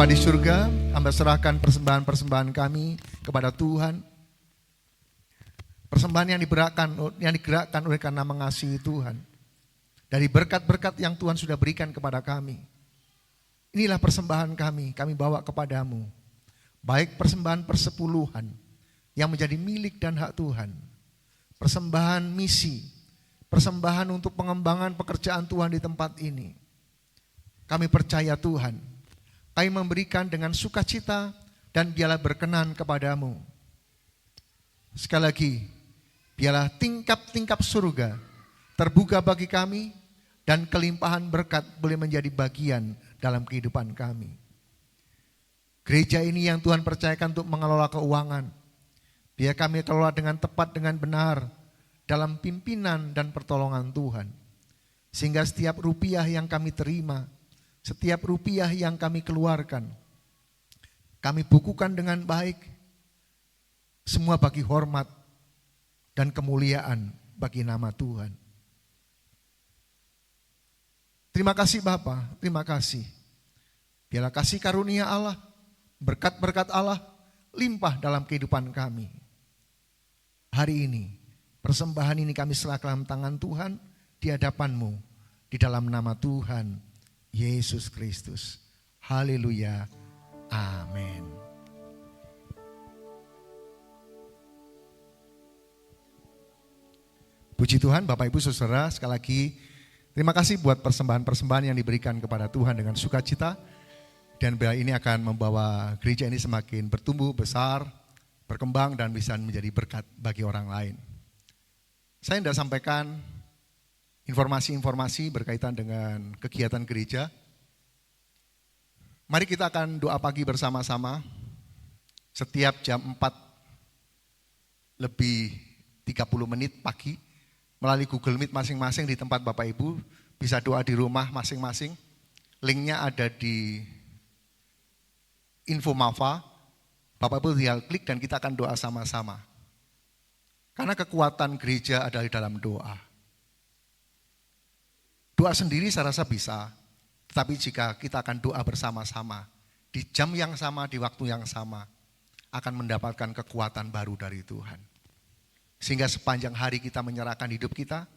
Speaker 5: Bapa di surga, hamba serahkan persembahan-persembahan kami kepada Tuhan. Persembahan yang digerakkan oleh karena mengasihi Tuhan. Dari berkat-berkat yang Tuhan sudah berikan kepada kami. Inilah persembahan kami bawa kepadamu. Baik persembahan persepuluhan yang menjadi milik dan hak Tuhan. Persembahan misi, persembahan untuk pengembangan pekerjaan Tuhan di tempat ini. Kami percaya Tuhan, kami memberikan dengan sukacita dan biarlah berkenan kepadamu. Sekali lagi, biarlah tingkap-tingkap surga terbuka bagi kami dan kelimpahan berkat boleh menjadi bagian dalam kehidupan kami. Gereja ini yang Tuhan percayakan untuk mengelola keuangan, biar kami kelola dengan tepat, dengan benar, dalam pimpinan dan pertolongan Tuhan. Sehingga setiap rupiah yang kami terima, setiap rupiah yang kami keluarkan, kami bukukan dengan baik, semua bagi hormat dan kemuliaan bagi nama Tuhan. Terima kasih Bapa, terima kasih. Biarlah kasih karunia Allah, berkat-berkat Allah limpah dalam kehidupan kami. Hari ini, persembahan ini kami serahkan dalam tangan Tuhan di hadapan-Mu, di dalam nama Tuhan Yesus Kristus. Haleluya. Amin. Puji Tuhan, Bapak Ibu Saudara, sekali lagi terima kasih buat persembahan-persembahan yang diberikan kepada Tuhan dengan sukacita. Dan biar ini akan membawa gereja ini semakin bertumbuh, besar, berkembang dan bisa menjadi berkat bagi orang lain. Saya hendak sampaikan informasi-informasi berkaitan dengan kegiatan gereja. Mari kita akan doa pagi bersama-sama. Setiap jam 4 lebih 30 menit pagi melalui Google Meet masing-masing di tempat Bapak Ibu. Bisa doa di rumah masing-masing. Linknya ada di info Mafa. Bapak Ibu tinggal klik dan kita akan doa sama-sama. Karena kekuatan gereja adalah di dalam doa. Doa sendiri saya rasa bisa, tetapi jika kita akan doa bersama-sama, di jam yang sama, di waktu yang sama, akan mendapatkan kekuatan baru dari Tuhan. Sehingga sepanjang hari kita menyerahkan hidup kita,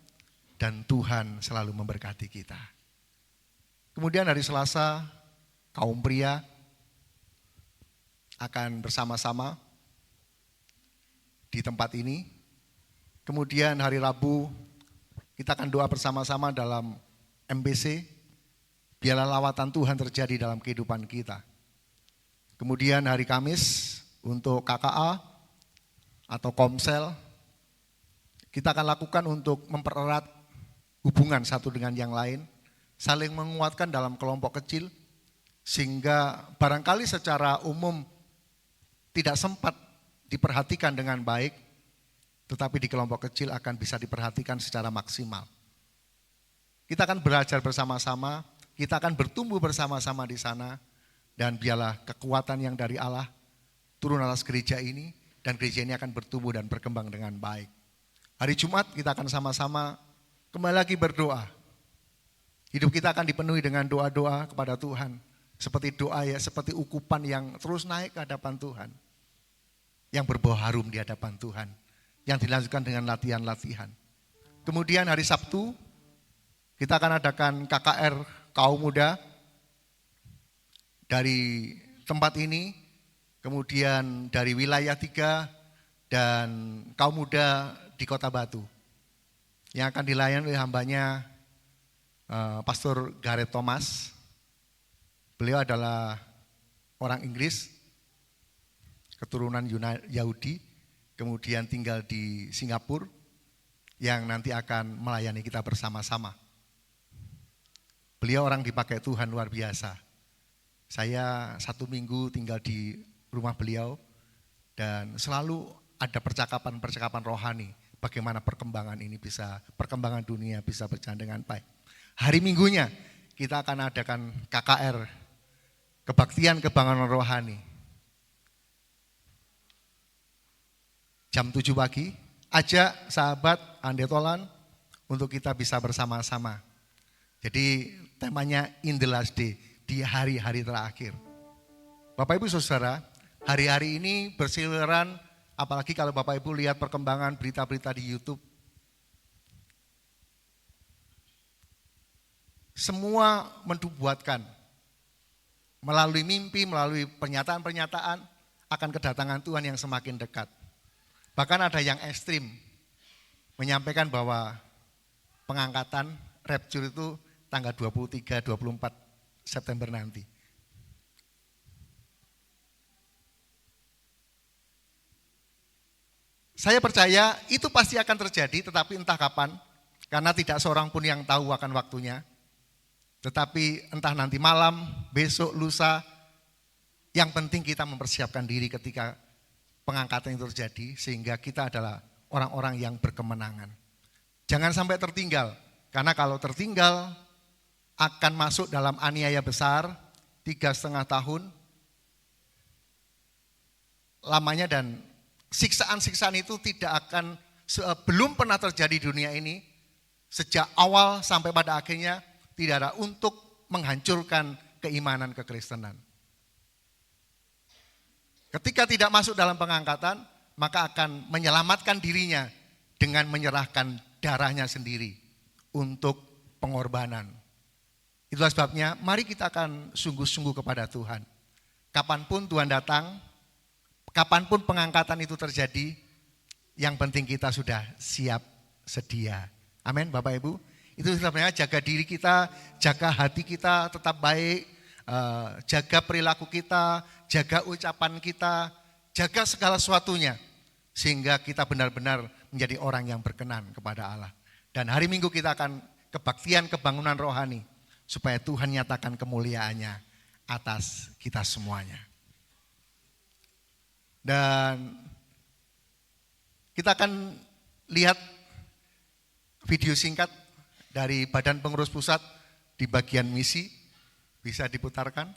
Speaker 5: dan Tuhan selalu memberkati kita. Kemudian hari Selasa, kaum pria akan bersama-sama di tempat ini. Kemudian hari Rabu, kita akan doa bersama-sama dalam MBC, biarlah lawatan Tuhan terjadi dalam kehidupan kita. Kemudian hari Kamis untuk KKA atau Komsel, kita akan lakukan untuk mempererat hubungan satu dengan yang lain, saling menguatkan dalam kelompok kecil, sehingga barangkali secara umum tidak sempat diperhatikan dengan baik, tetapi di kelompok kecil akan bisa diperhatikan secara maksimal. Kita akan belajar bersama-sama, kita akan bertumbuh bersama-sama di sana, dan biarlah kekuatan yang dari Allah turun atas gereja ini, dan gereja ini akan bertumbuh dan berkembang dengan baik. Hari Jumat kita akan sama-sama kembali lagi berdoa. Hidup kita akan dipenuhi dengan doa-doa kepada Tuhan. Seperti doa ya, seperti ukupan yang terus naik ke hadapan Tuhan. Yang berbau harum di hadapan Tuhan. Yang dilanjutkan dengan latihan-latihan. Kemudian hari Sabtu, kita akan adakan KKR kaum muda dari tempat ini, kemudian dari wilayah 3 dan kaum muda di Kota Batu. Yang akan dilayani oleh hambanya Pastor Gareth Thomas. Beliau adalah orang Inggris, keturunan Yahudi, kemudian tinggal di Singapura, yang nanti akan melayani kita bersama-sama. Beliau orang dipakai Tuhan luar biasa. Saya 1 minggu tinggal di rumah beliau, dan selalu ada percakapan-percakapan rohani, bagaimana perkembangan dunia bisa berjalan dengan baik. Hari Minggunya kita akan adakan KKR, kebaktian kebangunan rohani. Jam 7 pagi, ajak sahabat Andetolan untuk kita bisa bersama-sama. Jadi temanya in the last day, di hari-hari terakhir. Bapak Ibu Saudara, hari-hari ini berseliweran, apalagi kalau Bapak Ibu lihat perkembangan berita-berita di YouTube. Semua menubuatkan melalui mimpi, melalui pernyataan-pernyataan akan kedatangan Tuhan yang semakin dekat. Bahkan ada yang ekstrim menyampaikan bahwa pengangkatan rapture itu tanggal 23-24 September nanti. Saya percaya itu pasti akan terjadi, tetapi entah kapan, karena tidak seorang pun yang tahu akan waktunya. Tetapi entah nanti malam, besok, lusa, yang penting kita mempersiapkan diri ketika pengangkatan itu terjadi, sehingga kita adalah orang-orang yang berkemenangan. Jangan sampai tertinggal, karena kalau tertinggal akan masuk dalam aniaya besar, 3,5 tahun lamanya, dan siksaan-siksaan itu tidak akan, belum pernah terjadi di dunia ini, sejak awal sampai pada akhirnya, tidak ada untuk menghancurkan keimanan kekristenan. Ketika tidak masuk dalam pengangkatan, maka akan menyelamatkan dirinya dengan menyerahkan darahnya sendiri untuk pengorbanan. Itulah sebabnya mari kita akan sungguh-sungguh kepada Tuhan. Kapanpun Tuhan datang, kapanpun pengangkatan itu terjadi, yang penting kita sudah siap sedia. Amin Bapak Ibu. Itu sebenarnya jaga diri kita, jaga hati kita tetap baik, jaga perilaku kita, jaga ucapan kita, jaga segala sesuatunya. Sehingga kita benar-benar menjadi orang yang berkenan kepada Allah. Dan hari Minggu kita akan kebaktian kebangunan rohani, supaya Tuhan nyatakan kemuliaannya atas kita semuanya. Dan kita akan lihat video singkat dari Badan Pengurus Pusat di bagian misi, bisa diputarkan.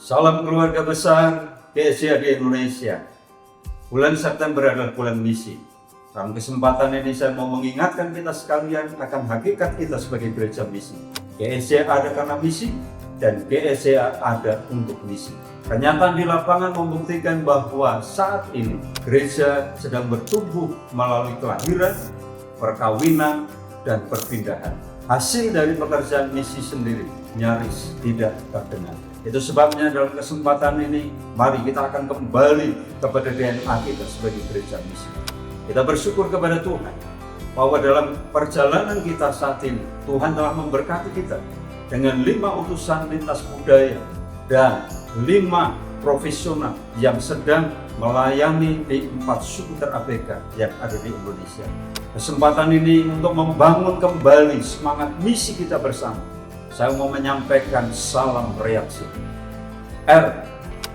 Speaker 6: Salam keluarga besar GSA di Indonesia. Bulan September adalah bulan misi. Dalam kesempatan ini saya mau mengingatkan kita sekalian akan hakikat kita sebagai gereja misi. GSA ada karena misi dan GSA ada untuk misi. Kenyataan di lapangan membuktikan bahwa saat ini gereja sedang bertumbuh melalui kelahiran, perkawinan, dan perpindahan. Hasil dari pekerjaan misi sendiri nyaris tidak terdengar. Itu sebabnya dalam kesempatan ini, mari kita akan kembali kepada DNA kita sebagai gereja misi. Kita bersyukur kepada Tuhan bahwa dalam perjalanan kita saat ini, Tuhan telah memberkati kita dengan 5 utusan lintas budaya dan 5 profesional yang sedang melayani di 4 suku terabaikan yang ada di Indonesia. Kesempatan ini untuk membangun kembali semangat misi kita bersama. Saya mau menyampaikan salam reaksi. R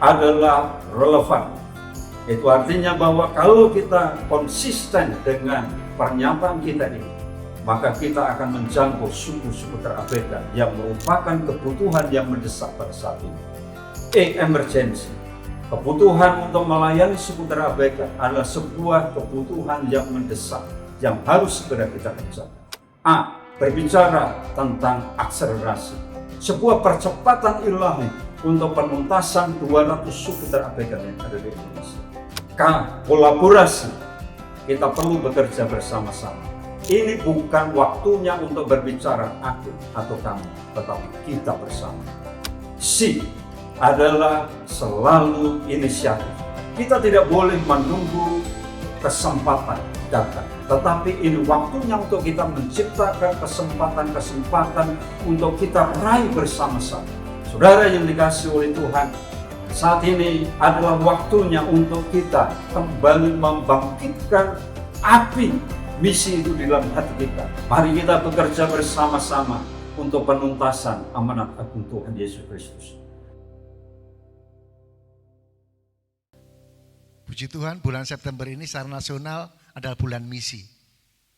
Speaker 6: adalah relevan. Itu artinya bahwa kalau kita konsisten dengan pernyataan kita ini, maka kita akan menjangkau suku-suku terabaikan yang merupakan kebutuhan yang mendesak pada saat ini. Emergency. Kebutuhan untuk melayani suku terabaikan adalah sebuah kebutuhan yang mendesak yang harus segera kita kerjakan. A. Berbicara tentang akselerasi. Sebuah percepatan ilahi untuk penuntasan 200 suku terabaikan yang ada di Indonesia. K. Kolaborasi. Kita perlu bekerja bersama-sama. Ini bukan waktunya untuk berbicara aku atau kamu, tetapi kita bersama. C. Adalah selalu inisiatif. Kita tidak boleh menunggu kesempatan datang, tetapi ini waktunya untuk kita menciptakan kesempatan-kesempatan untuk kita raih bersama-sama. Saudara yang dikasihi oleh Tuhan, saat ini adalah waktunya untuk kita kembali membangkitkan api misi itu di dalam hati kita. Mari kita bekerja bersama-sama untuk penuntasan amanat agung Tuhan Yesus Kristus.
Speaker 5: Puji Tuhan, bulan September ini secara nasional adalah bulan misi.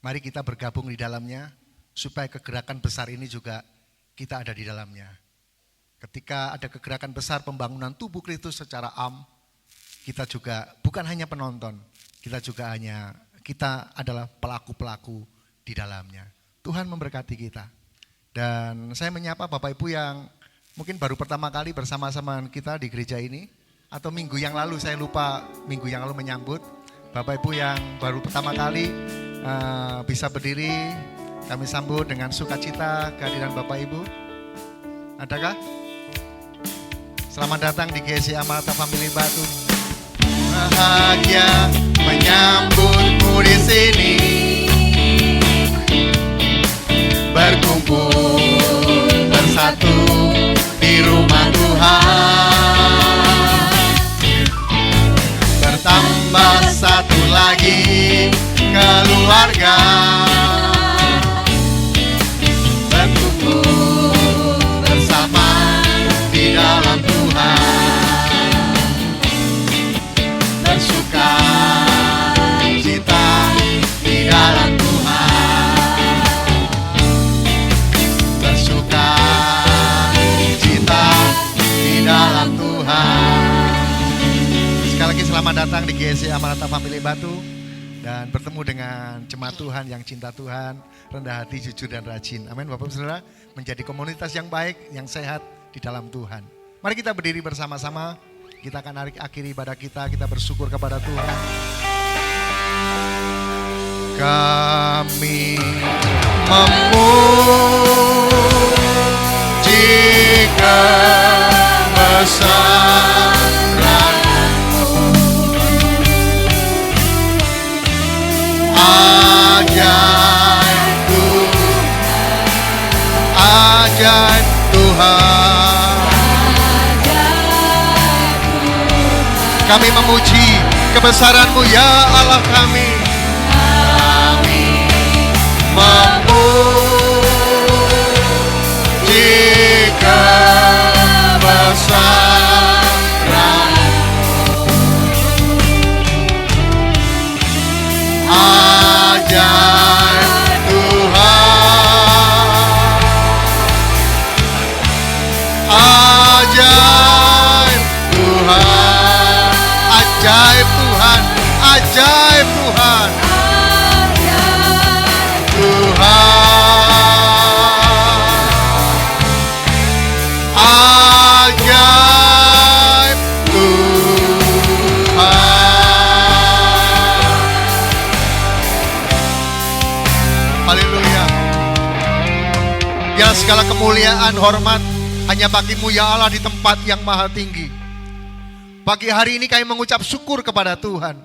Speaker 5: Mari kita bergabung di dalamnya, supaya kegerakan besar ini juga kita ada di dalamnya. Ketika ada kegerakan besar pembangunan tubuh Kristus secara kita juga bukan hanya penonton, kita adalah pelaku-pelaku di dalamnya. Tuhan memberkati kita. Dan saya menyapa Bapak Ibu yang mungkin baru pertama kali bersama-sama kita di gereja ini. Atau minggu yang lalu, saya lupa minggu yang lalu menyambut. Bapak Ibu yang baru pertama kali bisa berdiri, kami sambut dengan sukacita kehadiran Bapak Ibu. Adakah? Selamat datang di GSI Amarta Family Batu. Bahagia menyambutmu di sini, berkumpul bersatu di rumah Tuhan, bertambah satu lagi keluarga, berkumpul bersama di dalam Tuhan, bersuka cita di dalam Tuhan, bersuka cita di dalam Tuhan. Sekali lagi selamat datang di GSI Amarta Family Batu dan bertemu dengan jemaat Tuhan yang cinta Tuhan, rendah hati, jujur dan rajin. Amin Bapak Ibu Saudara, menjadi komunitas yang baik, yang sehat di dalam Tuhan. Mari kita berdiri bersama-sama, kita akan akhiri ibadah kita bersyukur kepada Tuhan. Kami memuji kebesaran-Mu, ajaib Tuhan. Kami memuji kebesaran-Mu ya Allah kami. Memuji kebesaran-Mu, ajaib Tuhan, ajaib Tuhan, ajaib Tuhan, ajaib Tuhan, ajaib Tuhan. Haleluya. Biar segala kemuliaan, hormat hanya bagi-Mu ya Allah di tempat yang maha tinggi. Pagi hari ini kami mengucap syukur kepada Tuhan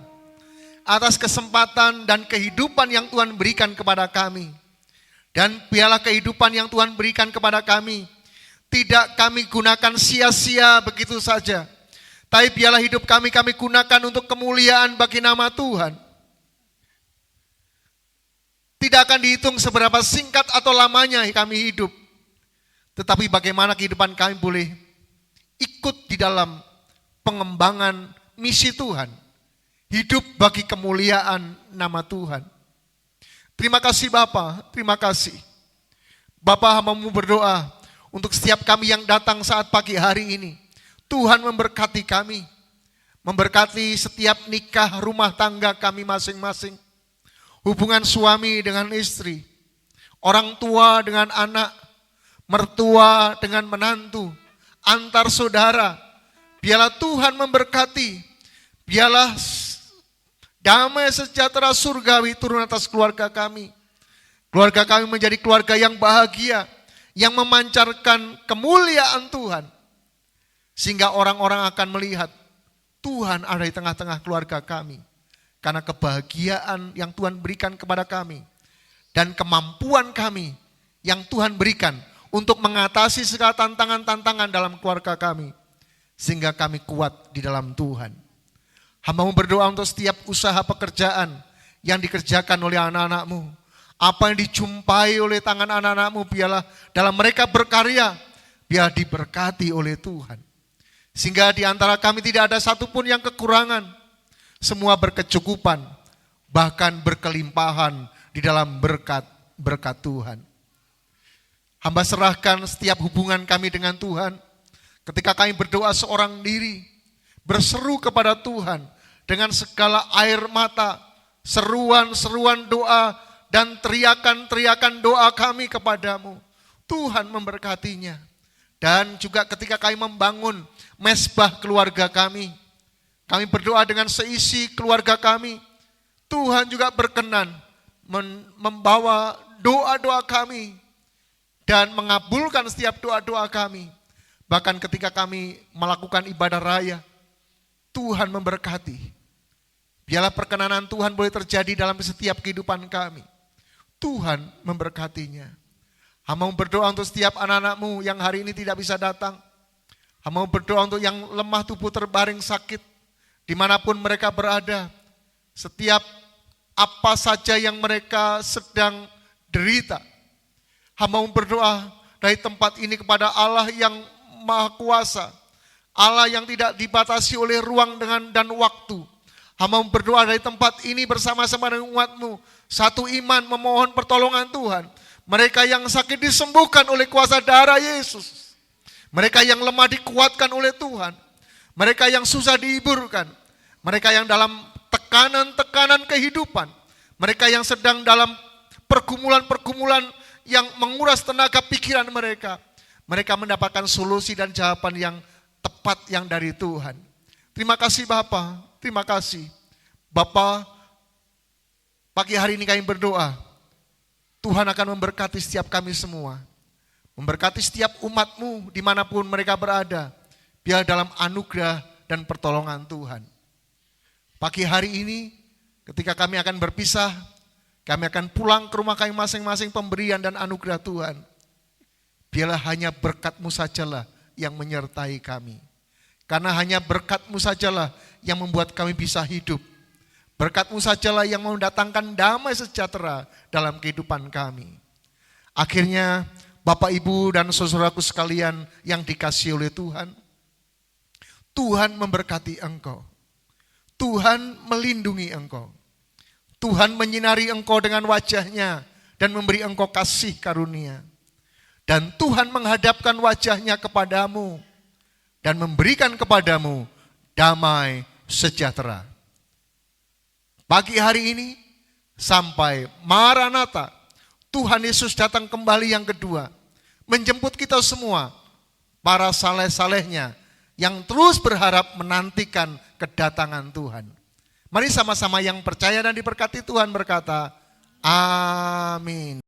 Speaker 5: atas kesempatan dan kehidupan yang Tuhan berikan kepada kami. Dan biarlah kehidupan yang Tuhan berikan kepada kami tidak kami gunakan sia-sia begitu saja. Tapi biarlah hidup kami gunakan untuk kemuliaan bagi nama Tuhan. Tidak akan dihitung seberapa singkat atau lamanya kami hidup. Tetapi bagaimana kehidupan kami boleh ikut di dalam pengembangan misi Tuhan. Hidup bagi kemuliaan nama Tuhan. Terima kasih Bapa, terima kasih. Bapa, hamba-Mu berdoa untuk setiap kami yang datang saat pagi hari ini. Tuhan memberkati kami. Memberkati setiap nikah rumah tangga kami masing-masing. Hubungan suami dengan istri. Orang tua dengan anak. Mertua dengan menantu. Antar saudara. Biarlah Tuhan memberkati. Biarlah damai sejahtera surgawi turun atas keluarga kami. Keluarga kami menjadi keluarga yang bahagia, yang memancarkan kemuliaan Tuhan. Sehingga orang-orang akan melihat Tuhan ada di tengah-tengah keluarga kami. Karena kebahagiaan yang Tuhan berikan kepada kami. Dan kemampuan kami yang Tuhan berikan untuk mengatasi segala tantangan-tantangan dalam keluarga kami. Sehingga kami kuat di dalam Tuhan. Hamba-Mu berdoa untuk setiap usaha pekerjaan yang dikerjakan oleh anak-anak-Mu. Apa yang dijumpai oleh tangan anak-anak-Mu, biarlah dalam mereka berkarya, biar diberkati oleh Tuhan. Sehingga di antara kami tidak ada satupun yang kekurangan. Semua berkecukupan, bahkan berkelimpahan di dalam berkat Tuhan. Hamba serahkan setiap hubungan kami dengan Tuhan. Ketika kami berdoa seorang diri, berseru kepada Tuhan dengan segala air mata, seruan-seruan doa dan teriakan-teriakan doa kami kepadamu. Tuhan memberkatinya. Dan juga ketika kami membangun mesbah keluarga kami berdoa dengan seisi keluarga kami. Tuhan juga berkenan membawa doa-doa kami dan mengabulkan setiap doa-doa kami. Bahkan ketika kami melakukan ibadah raya, Tuhan memberkati. Biarlah perkenanan Tuhan boleh terjadi dalam setiap kehidupan kami. Tuhan memberkatinya. Hamba berdoa untuk setiap anak-anakmu yang hari ini tidak bisa datang. Hamba berdoa untuk yang lemah tubuh terbaring sakit, dimanapun mereka berada. Setiap apa saja yang mereka sedang derita. Hamba berdoa dari tempat ini kepada Allah yang Maha Kuasa, Allah yang tidak dibatasi oleh ruang dan waktu. Hamba berdoa dari tempat ini bersama-sama dengan umatmu, satu iman memohon pertolongan Tuhan. Mereka yang sakit disembuhkan oleh kuasa darah Yesus. Mereka yang lemah dikuatkan oleh Tuhan. Mereka yang susah dihiburkan. Mereka yang dalam tekanan-tekanan kehidupan. Mereka yang sedang dalam pergumulan-pergumulan yang menguras tenaga pikiran mereka. Mereka mendapatkan solusi dan jawaban yang tepat yang dari Tuhan. Terima kasih Bapa, terima kasih. Bapa, pagi hari ini kami berdoa, Tuhan akan memberkati setiap kami semua. Memberkati setiap umat-Mu dimanapun mereka berada. Biar dalam anugerah dan pertolongan Tuhan. Pagi hari ini ketika kami akan berpisah, kami akan pulang ke rumah kami masing-masing pemberian dan anugerah Tuhan. Biarlah hanya berkat-Mu sajalah yang menyertai kami. Karena hanya berkat-Mu sajalah yang membuat kami bisa hidup. Berkat-Mu sajalah yang mendatangkan damai sejahtera dalam kehidupan kami. Akhirnya Bapak, Ibu, dan saudaraku sekalian yang dikasihi oleh Tuhan, Tuhan memberkati engkau. Tuhan melindungi engkau. Tuhan menyinari engkau dengan wajah-Nya dan memberi engkau kasih karunia. Dan Tuhan menghadapkan wajah-Nya kepadamu dan memberikan kepadamu damai sejahtera. Pagi hari ini sampai Maranatha, Tuhan Yesus datang kembali yang kedua, menjemput kita semua, para saleh-salehnya yang terus berharap menantikan kedatangan Tuhan. Mari sama-sama yang percaya dan diberkati Tuhan berkata, amin.